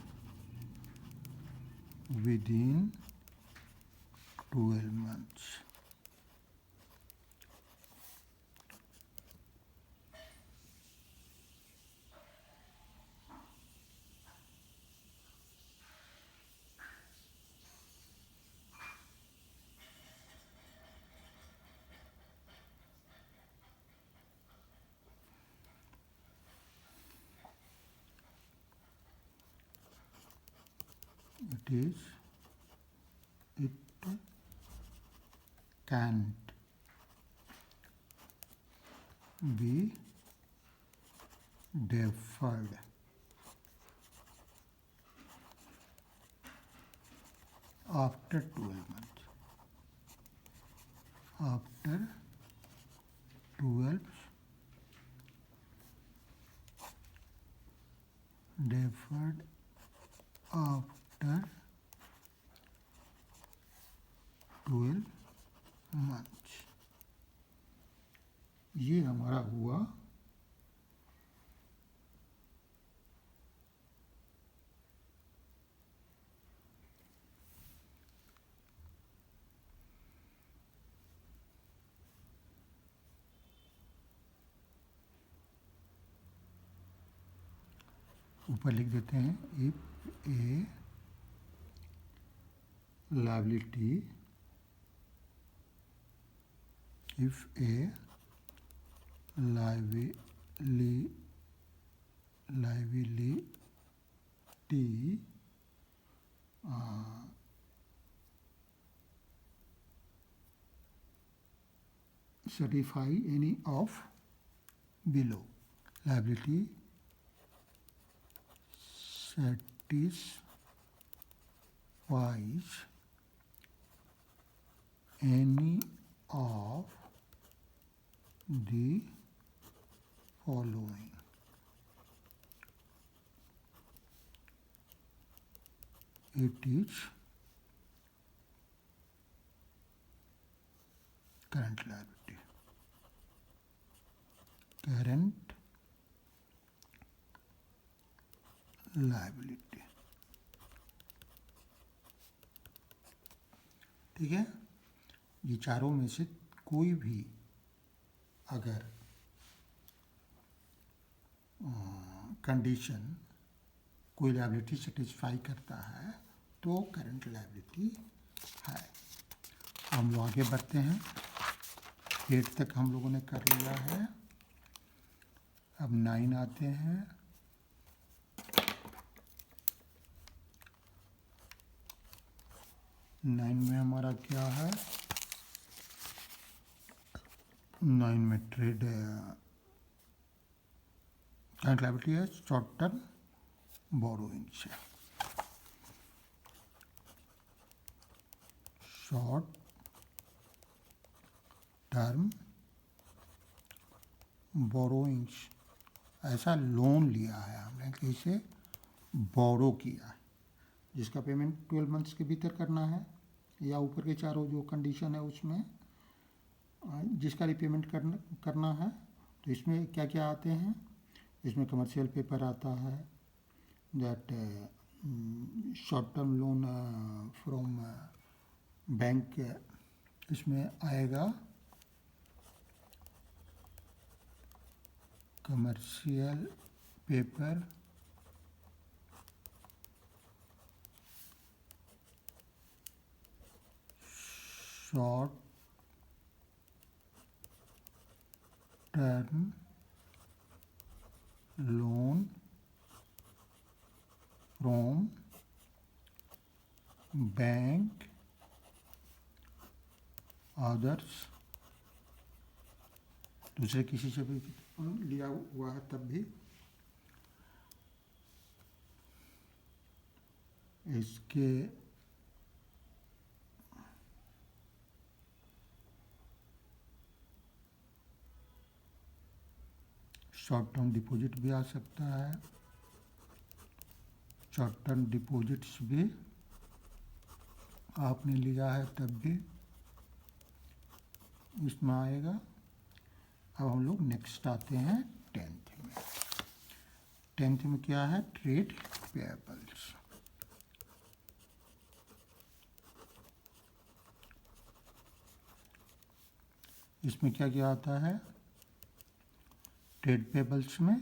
within 12 months. it can't be deferred after 12 months. After 12 deferred after 12 months. ये हमारा हुआ ऊपर लिख देते हैं if A liability satisfy any of below. Liability satisfies any of the following. It is current liability. Current liability. ठीक है, ये चारों में से कोई भी अगर कंडीशन कोई लायबिलिटी सेटिस्फाई करता है तो करंट लायबिलिटी है। हम लोग आगे बढ़ते हैं। 8 तक हम लोगों ने कर लिया है। अब 9 आते हैं। नाइन में हमारा क्या है? 9 में ट्रेड करंट लायबिलिटी है, शॉर्ट टर्म बोरोइंग्स है। शॉर्ट टर्म बोरोइंग्स, ऐसा लोन लिया है हमने, कैसे बोरो किया है, जिसका पेमेंट 12 मंथ्स के भीतर करना है, या ऊपर के चारों जो कंडीशन है उसमें जिसका रिपेमेंट करना है। तो इसमें क्या क्या आते हैं? इसमें कमर्शियल पेपर आता है, that short term loan from bank, इसमें आएगा commercial paper, short term loan from bank, others, दूसरे किसी से भी लिया हुआ है तब भी इसके शॉर्ट टर्म डिपॉजिट भी आ सकता है, शॉर्ट टर्म डिपॉजिट्स भी आपने लिया है तब भी इसमें आएगा। अब हम लोग नेक्स्ट आते हैं 10th में। 10th में क्या है? Trade payables. इसमें क्या क्या आता है? ट्रेड पेएबल्स में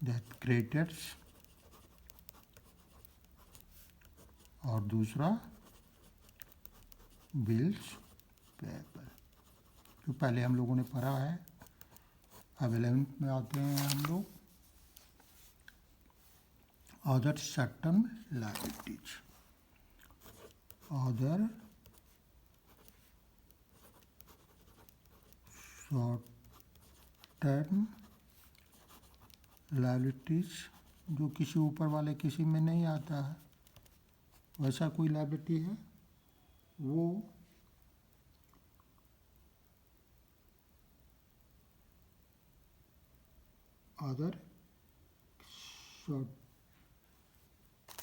दैट क्रेडिटर्स और दूसरा बिल्स पेएबल, जो पहले हम लोगों ने पढ़ा है। अब 11th में आते हैं हम लोग। other short-term liabilities. Other short-term liabilities जो किसी ऊपर वाले किसी में नहीं आता है, वैसा कोई लायबिलिटी है वो अदर शॉर्ट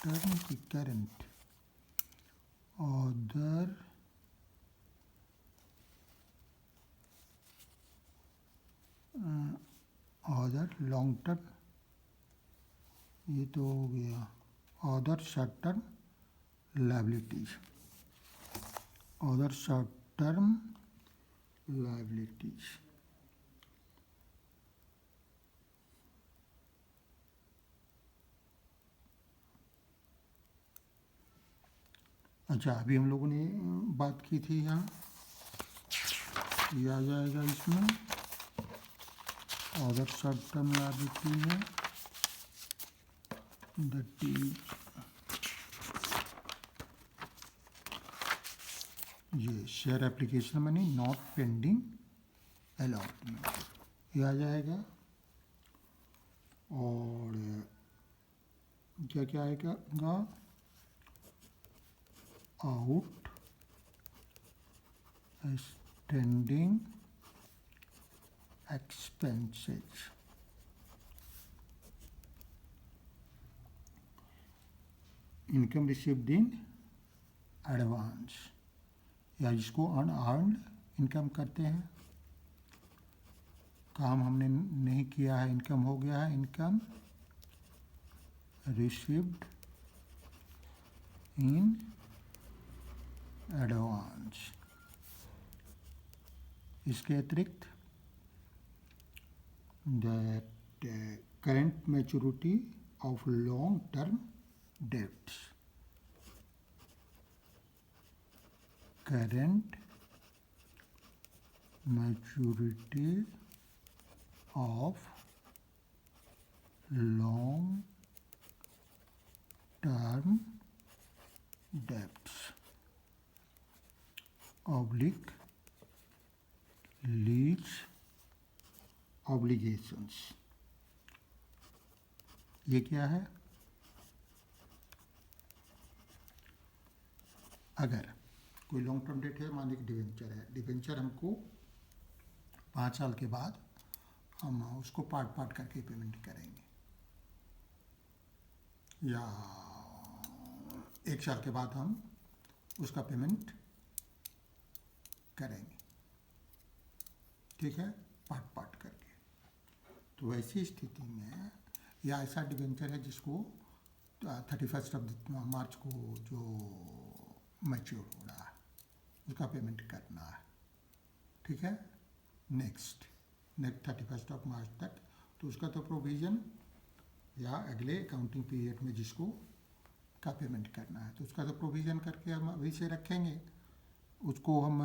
टर्म की करंट अदर लॉन्ग टर्म, ये तो हो गया other short term liabilities, other short term liabilities. अच्छा, अभी हम लोगों ने बात की थी यहाँ, ये आ जाएगा इसमें अदर शॉर्ट टर्म लायबिलिटी में, दैट इज ये share application money not pending allotment, ये आ जाएगा। और क्या क्या आएगा, out standing expenses, income received in advance, या जिसको अनअर्न्ड इनकम कहते हैं। काम हमने नहीं किया है, इनकम हो गया है, इनकम रिसीव्ड इन एडवांस। इसके अतिरिक्त that current maturity of long term debts, current maturity of long term debts oblique lease obligations, ये क्या है? अगर कोई लॉन्ग टर्म डेट है, मान लीजिए डिवेंचर है, डिवेंचर हमको 5 साल के बाद हम उसको पार्ट करके पेमेंट करेंगे, या 1 साल के बाद हम उसका पेमेंट करेंगे, ठीक है, पार्ट करके। तो वैसी स्थिति में या ऐसा डिवेंचर है जिसको 31 मार्च को जो मैच्योर हो रहा है उसका पेमेंट करना है, ठीक है, नेक्स्ट 31 मार्च तक, तो उसका तो प्रोविज़न या अगले अकाउंटिंग पीरियड में जिसको का पेमेंट करना है तो उसका तो प्रोविज़न करके हम अभी से रखेंगे, उसको हम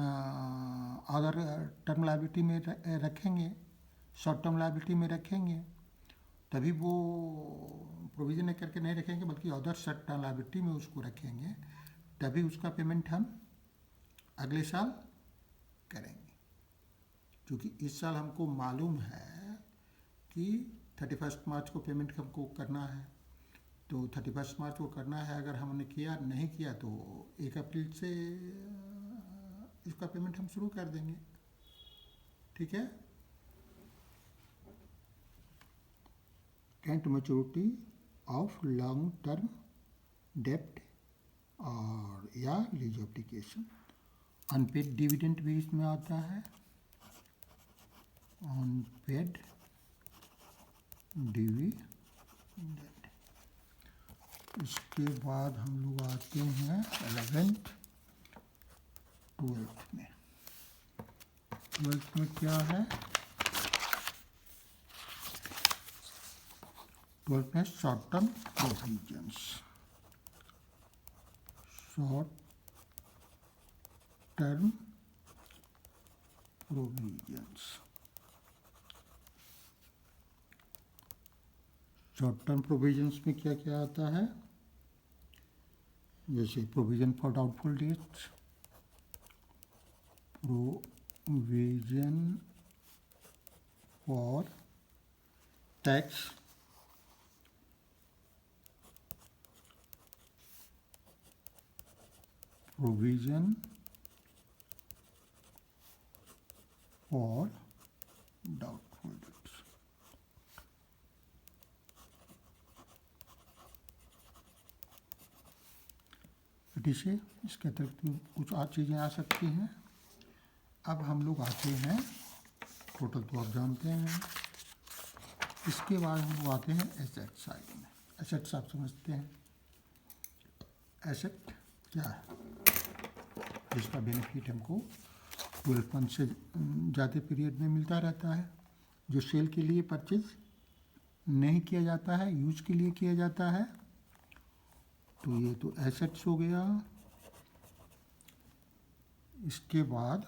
अदर टर्म लायबिलिटी में रखेंगे, शॉर्ट टर्म लायबिलिटी में रखेंगे, तभी वो प्रोविज़न करके नहीं रखेंगे बल्कि अदर शॉर्ट टर्म लायबिलिटी में उसको रखेंगे, तभी उसका पेमेंट हम अगले साल करेंगे। क्योंकि इस साल हमको मालूम है कि 31 मार्च को पेमेंट हमको करना है, तो 31 मार्च को करना है, अगर हमने नहीं किया तो 1 अप्रैल से इसका पेमेंट हम शुरू कर देंगे, ठीक है। Current maturity of long term डेप्ट और या लीज एप्लीकेशन, अनपेड डिविडेंड भी इसमें आता है, अनपेड डिविडेंड। इसके बाद हम लोग आते हैं 11th 12th में। 12th में क्या है? 12th में short term provisions, short term provisions. Short term provisions में क्या क्या आता है, जैसे provision for doubtful debts, provision for tax, provision for doubtful debts. से इसके अतिरिक्त कुछ और चीज़ें आ सकती हैं। अब हम लोग आते हैं, टोटल तो आप जानते हैं, इसके बाद हम लोग आते हैं एसेट साइड में। एसेट्स आप समझते हैं, एसेट क्या है, जिसका बेनिफिट हमको 12 मंथ से ज़्यादा पीरियड में मिलता रहता है, जो सेल के लिए परचेज नहीं किया जाता है, यूज के लिए किया जाता है। तो ये तो एसेट्स हो गया। इसके बाद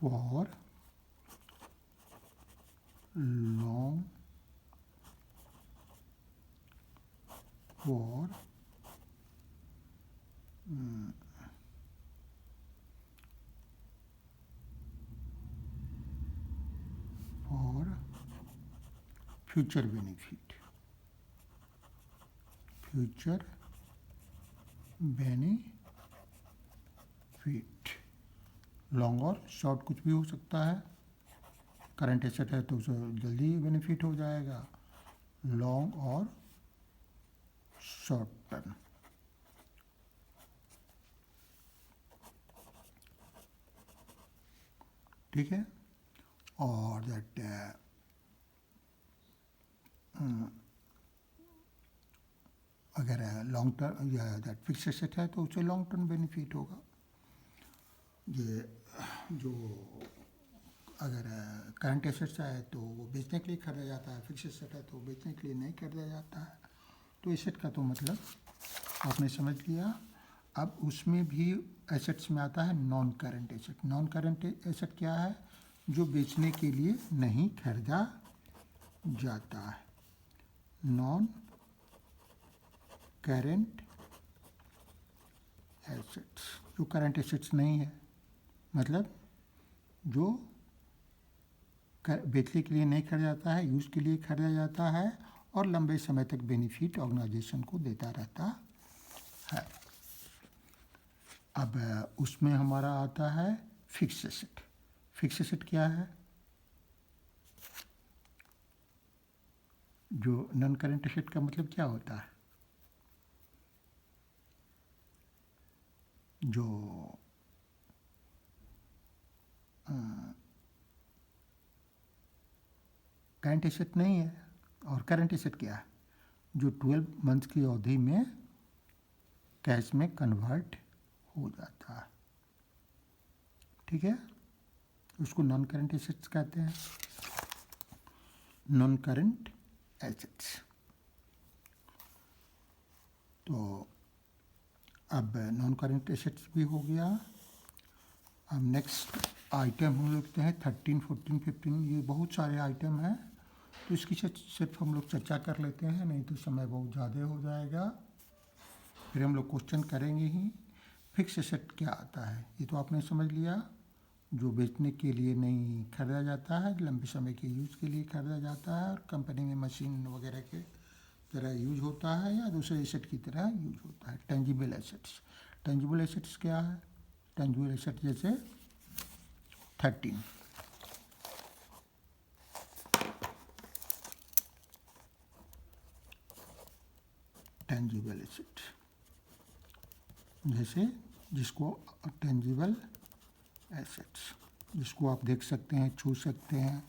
for long for for future benefit, future benefit. Long और शॉर्ट कुछ भी हो सकता है। करंट एसेट है तो उसे जल्दी बेनिफिट हो जाएगा, लॉन्ग और शॉर्ट टर्म। ठीक है। और दैट अगर लॉन्ग टर्म या दैट फिक्स एसेट है तो उसे लॉन्ग टर्म बेनिफिट होगा। ये जो अगर करंट एसेट्स है तो वो बेचने के लिए खरीदा जाता है, फिक्स एसेट है तो बेचने के लिए नहीं खरीदा जाता है। तो एसेट का तो मतलब आपने समझ लिया। अब उसमें भी एसेट्स में आता है non current asset. Non current asset क्या है, जो बेचने के लिए नहीं खरीदा जाता है। नॉन करंट एसेट्स, जो करंट एसेट्स नहीं है, मतलब जो बेचने के लिए नहीं खरीदा जाता है, यूज़ के लिए खरीदा जाता है और लंबे समय तक बेनिफिट ऑर्गेनाइजेशन को देता रहता है। अब उसमें हमारा आता है फिक्स एसेट। फिक्स एसेट क्या है, जो नॉन करंट एसेट का मतलब क्या होता है, जो करंट एसेट नहीं है। और करंट एसेट क्या है, जो 12 मंथ की अवधि में कैश में कन्वर्ट हो जाता है। ठीक है, उसको नॉन करंट एसेट्स कहते हैं, नॉन करंट एसेट्स। तो अब नॉन करंट एसेट्स भी हो गया। अब नेक्स्ट आइटम हम लोग हैं 13, 14, 15, ये बहुत सारे आइटम हैं, तो इसकी सिर्फ हम लोग चर्चा कर लेते हैं, नहीं तो समय बहुत ज़्यादा हो जाएगा, फिर हम लोग क्वेश्चन करेंगे ही। फिक्स एसेट क्या आता है, ये तो आपने समझ लिया, जो बेचने के लिए नहीं खरीदा जाता है, लंबे समय के यूज़ के लिए खरीदा जाता है और कंपनी में मशीन वगैरह के तरह यूज होता है या दूसरे एसेट की तरह यूज होता है। टेंजिबल एसेट्स, टेंजिबल एसेट्स क्या है, टेंजिबल एसेट जैसे 13, टेंजिबल एसेट जैसे जिसको टेंजिबल एसेट्स, जिसको आप देख सकते हैं, छू सकते हैं,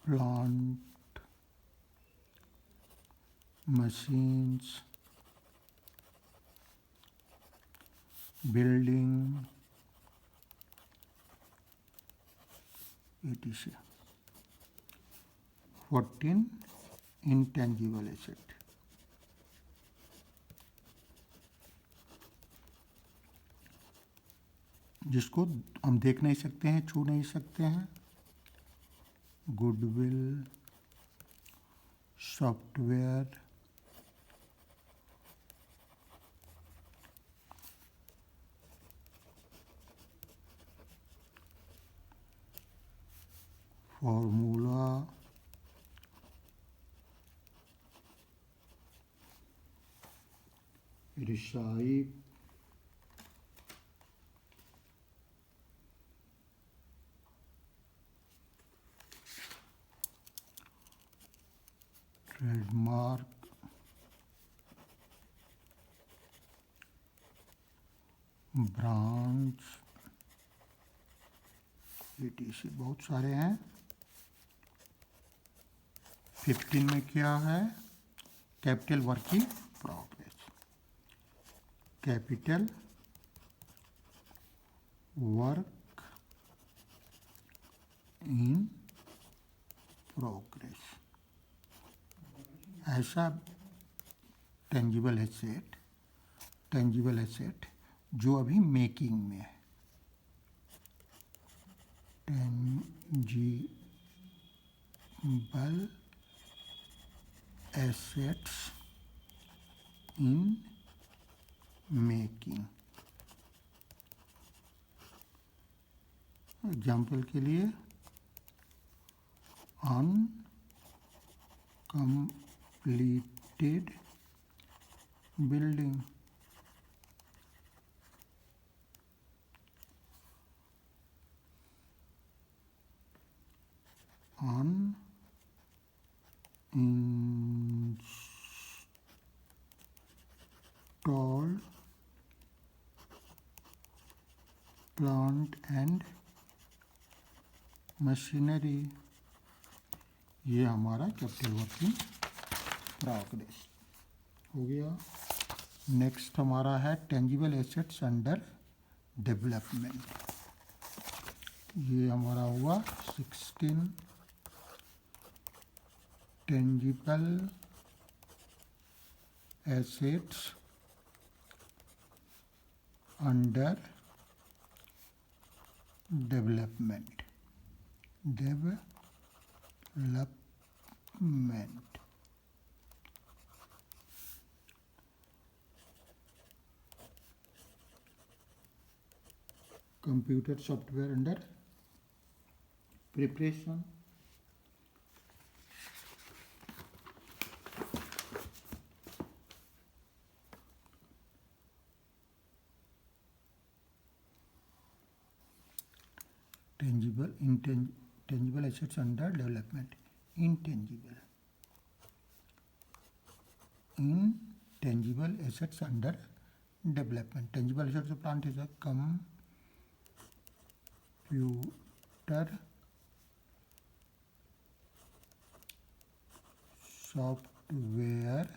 plant, machines, building, etc. 14 intangible asset। जिसको हम देख नहीं सकते हैं, छू नहीं सकते हैं। Goodwill, software, formula, recipe, trademark, branch, etc बहुत सारे हैं। 15 में क्या है? Capital work in progress. Capital work in progress. ऐसा टेंजिबल एसेट जो अभी मेकिंग में है। Tangible assets in making. Example के लिए uncompleted building, uninstalled plant and machinery. ये हमारा कैपिटल वर्क इन प्रोग्रेस हो गया। नेक्स्ट हमारा है टेंजिबल एसेट्स अंडर डेवलपमेंट। ये हमारा हुआ 16 tangible assets under development. Computer software under preparation. Tangible assets under development. intangible assets under development. Tangible assets of plant is a computer software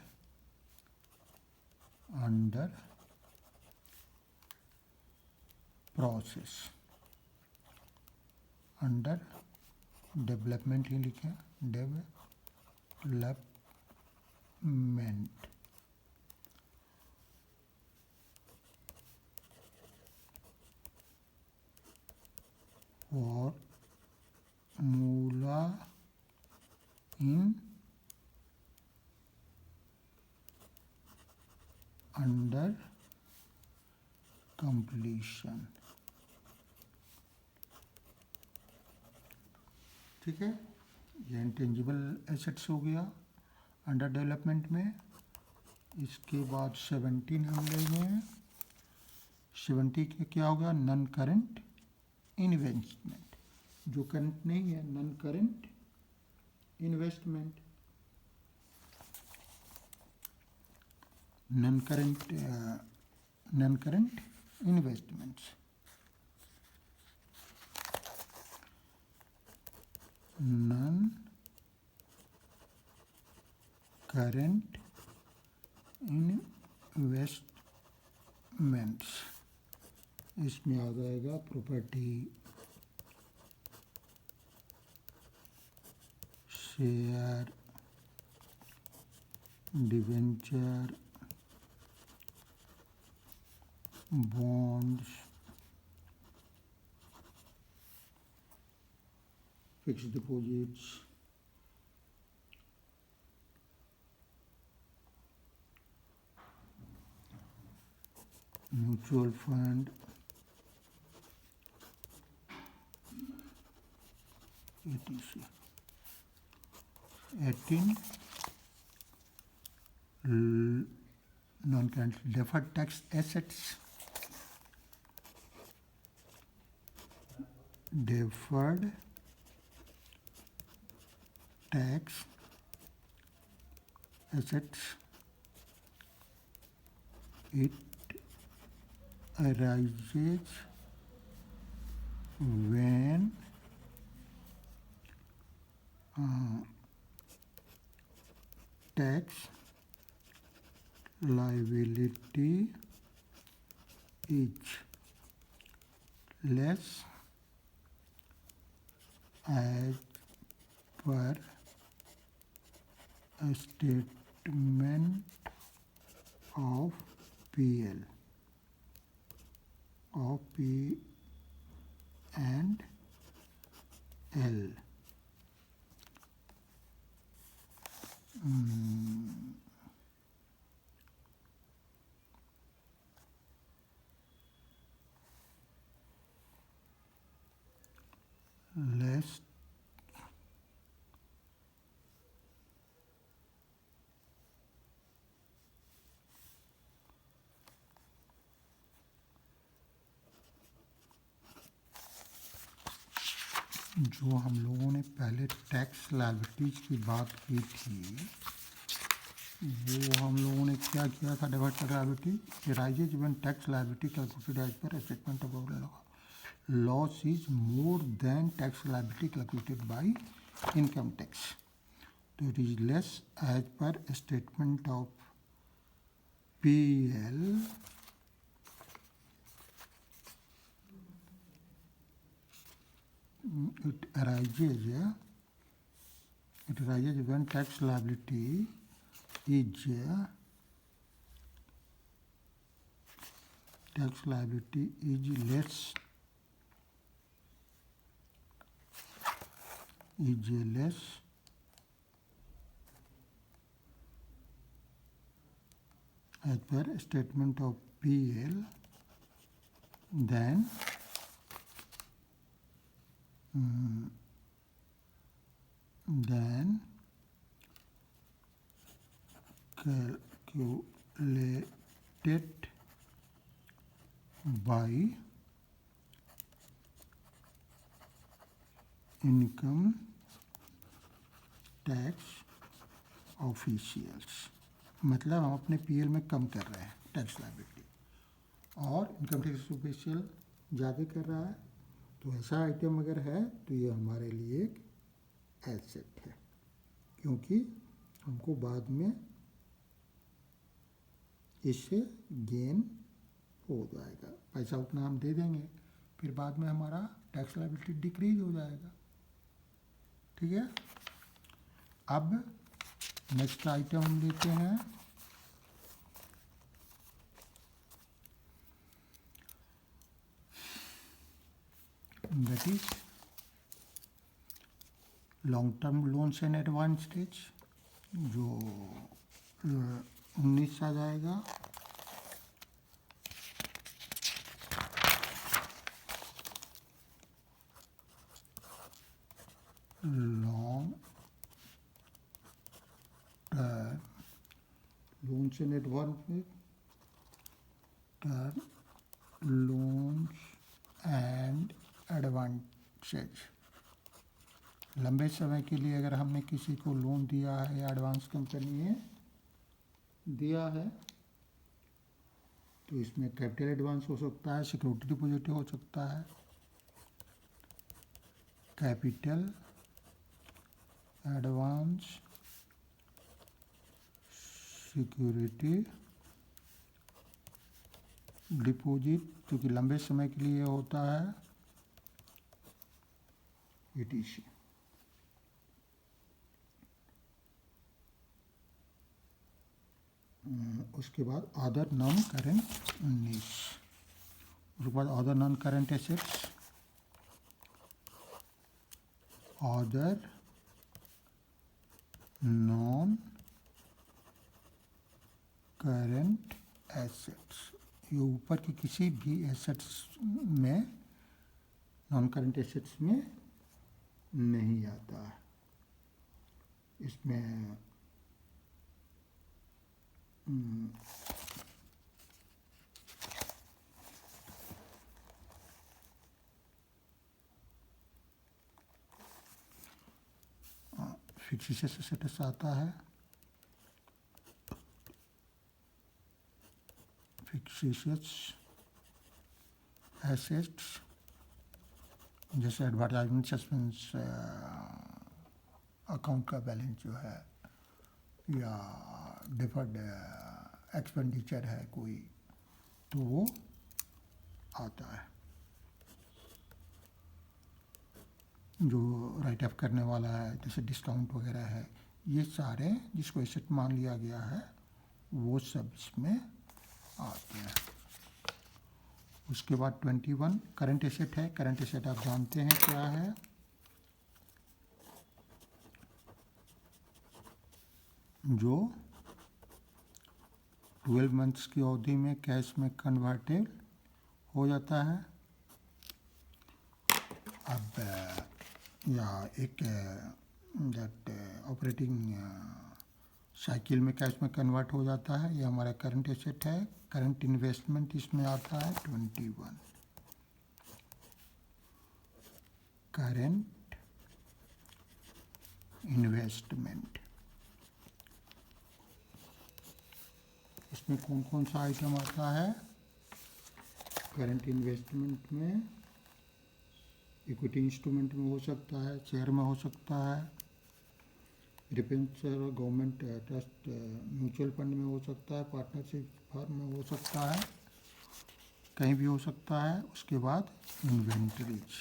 under process। Under development ही लिखे, development. Formula in under completion. ठीक है, ये intangible assets हो गया under development में। इसके बाद 17 हम लेंगे। 70 के क्या होगा? Non current investment. जो करंट नहीं है, non current investment. Non current investments. Non current investments. इसमें आ जाएगा property, share, debenture, bonds, fixed deposits, mutual fund, etc. 18 non-current deferred tax assets, deferred tax assets, it arises when tax liability is less as per a statement of PL of P and L. Less जो हम लोगों ने पहले tax liabilities की बात की थी, वो हम लोगों ने क्या किया था? Deferred tax liability arises when tax liability calculated as per statement of loss is more than tax liability calculated by income tax, तो it is less as per statement of PL it arises when tax liability is less as per statement of PL then calculated by income tax officials. मतलब हम अपने PL में कम कर रहे हैं tax liability और income tax official ज़्यादा कर रहा है, तो ऐसा आइटम अगर है तो ये हमारे लिए एक एसेट है, क्योंकि हमको बाद में इससे गेन हो जाएगा। पैसा उतना हम दे देंगे, फिर बाद में हमारा टैक्स लायबिलिटी डिक्रीज हो जाएगा। ठीक है, अब नेक्स्ट आइटम हम लेते हैं that is long term loans and advances, जो 19 आ जाएगा। Long term loans and advances, term loans and advances, लंबे समय के लिए अगर हमने किसी को लोन दिया है या एडवांस कंपनी ने दिया है, तो इसमें कैपिटल एडवांस हो सकता है, सिक्योरिटी डिपॉजिट हो सकता है। कैपिटल एडवांस, सिक्योरिटी डिपॉजिट, क्योंकि लंबे समय के लिए होता है, ETC। उसके बाद अदर नॉन करेंट 19, उसके बाद other non current assets, other non current assets, ये ऊपर के किसी भी एसेट्स में, नॉन करेंट एसेट्स में नहीं आता है। इसमें फिक्सिस एसेट्स आता है, फिक्सिस एसेट्स जैसे एडवर्टाइजमेंट सस्पेंस अकाउंट का बैलेंस जो है, या डिफर्ड एक्सपेंडिचर है कोई, तो वो आता है। जो राइट ऑफ करने वाला है, जैसे डिस्काउंट वगैरह है, ये सारे जिसको एसेट मान लिया गया है वो सब इसमें आते हैं। उसके बाद 21 करंट एसेट है। करंट एसेट आप जानते हैं क्या है, जो 12 मंथ्स की अवधि में कैश में कन्वर्टेड हो जाता है। अब या एक दैट ऑपरेटिंग साइकिल में कैश में कन्वर्ट हो जाता है, ये हमारा करंट एसेट है। करंट इन्वेस्टमेंट इसमें आता है 21। करंट इन्वेस्टमेंट, इसमें कौन कौन सा आइटम आता है? करंट इन्वेस्टमेंट में इक्विटी इंस्ट्रूमेंट में हो सकता है, शेयर में हो सकता है, डिफेंसर गवर्नमेंट ट्रस्ट म्यूचुअल फंड में हो सकता है, पार्टनरशिप फर्म में हो सकता है, कहीं भी हो सकता है। उसके बाद इन्वेंटरीज,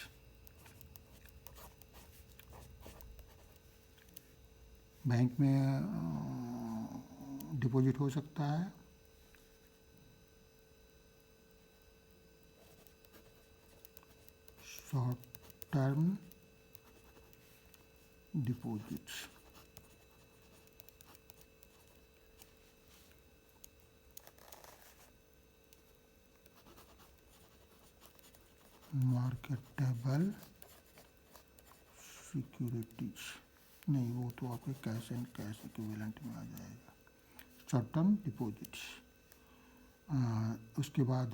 बैंक में डिपॉजिट हो सकता है, short term deposits, marketable securities, नहीं वो तो आपके कैश एंड कैश इक्विवेलेंट में आ जाएगा, शॉर्ट टर्म डिपॉजिट्स। उसके बाद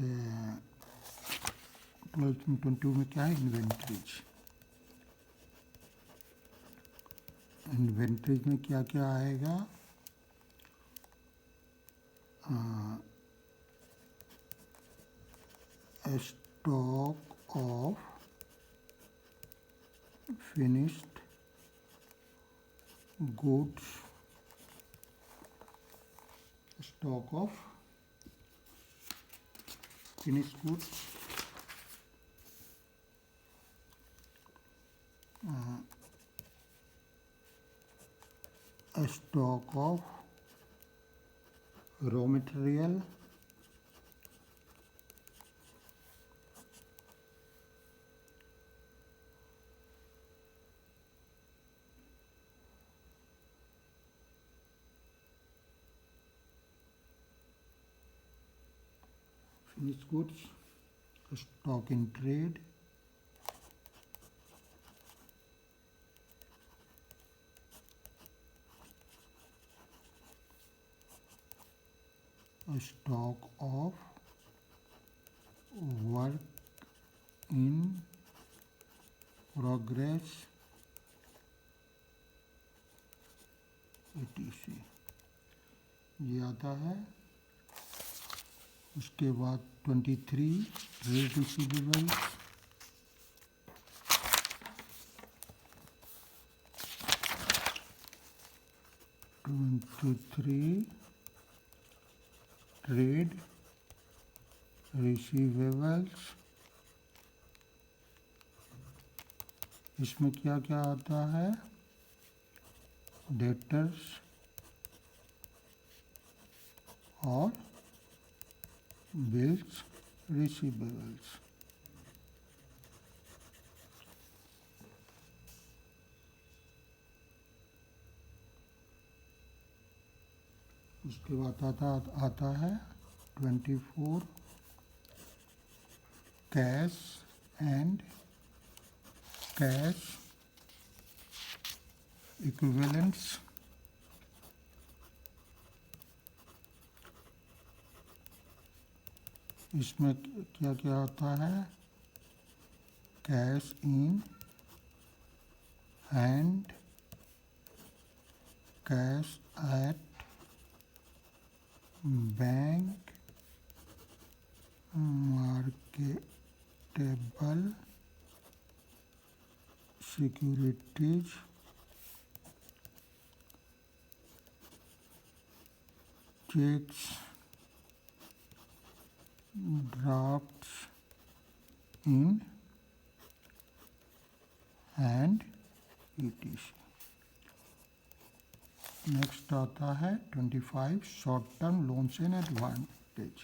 12 में क्या है? इन्वेंटरीज। इन्वेंटरीज में क्या क्या आएगा? Stock of finished goods, stock of finished goods, stock of raw material, finished goods, stock in trade, stock of work in progress, etc. ये आता है। उसके बाद 23 ट्रेड रिसीवेबल्स, ट्रेड रिसीवेबल्स, इसमें क्या क्या आता है? डेटर्स और बिल्स रिसीवेबल्स। उसके बाद आता है 24 कैश एंड कैश इक्विवेलेंट्स। इसमें क्या क्या आता है? Cash in hand, cash at bank, marketable securities, cheques, drafts in hand ETC। Next आता है 25 short term loans and advantage.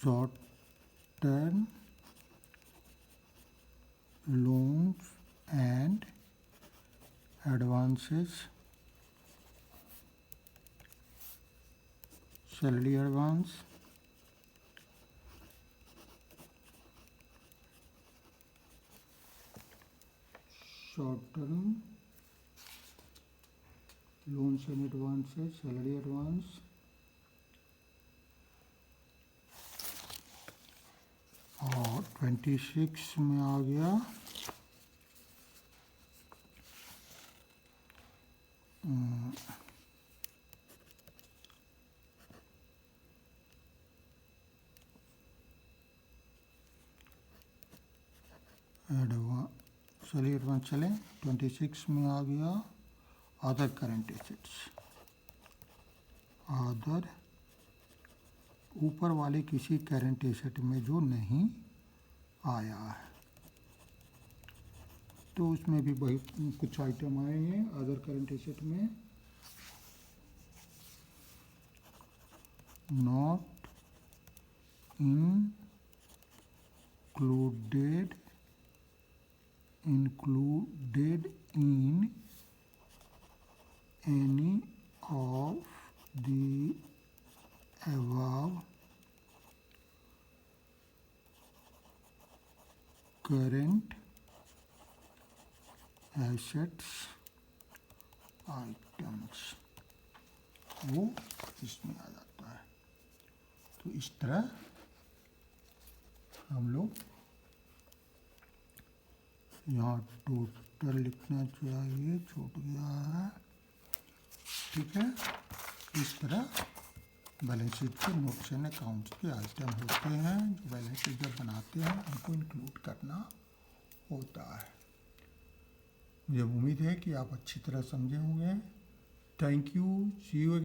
Short term loans and advances, salary advance, short term loans and advances, salary advance, और 26 में आ गया चलिए advance चलें। 26 में आ गया other current assets. Other ऊपर वाले किसी करेंट एसेट में जो नहीं आया है, तो उसमें भी वही कुछ आइटम आए हैं अदर करेंट एसेट में। Not included in any of the above current assets items, वो इसमें आ जाता है। तो इस तरह हम लोग यहाँ टोटल लिखना चाहिए, छूट गया है, ठीक है। इस तरह बैलेंस शीट के नोट्स एंड अकाउंट्स के आइटम होते हैं जो बैलेंस शीट जब बनाते हैं उनको इंक्लूड करना होता है। मुझे उम्मीद है कि आप अच्छी तरह समझे होंगे। Thank you, see you.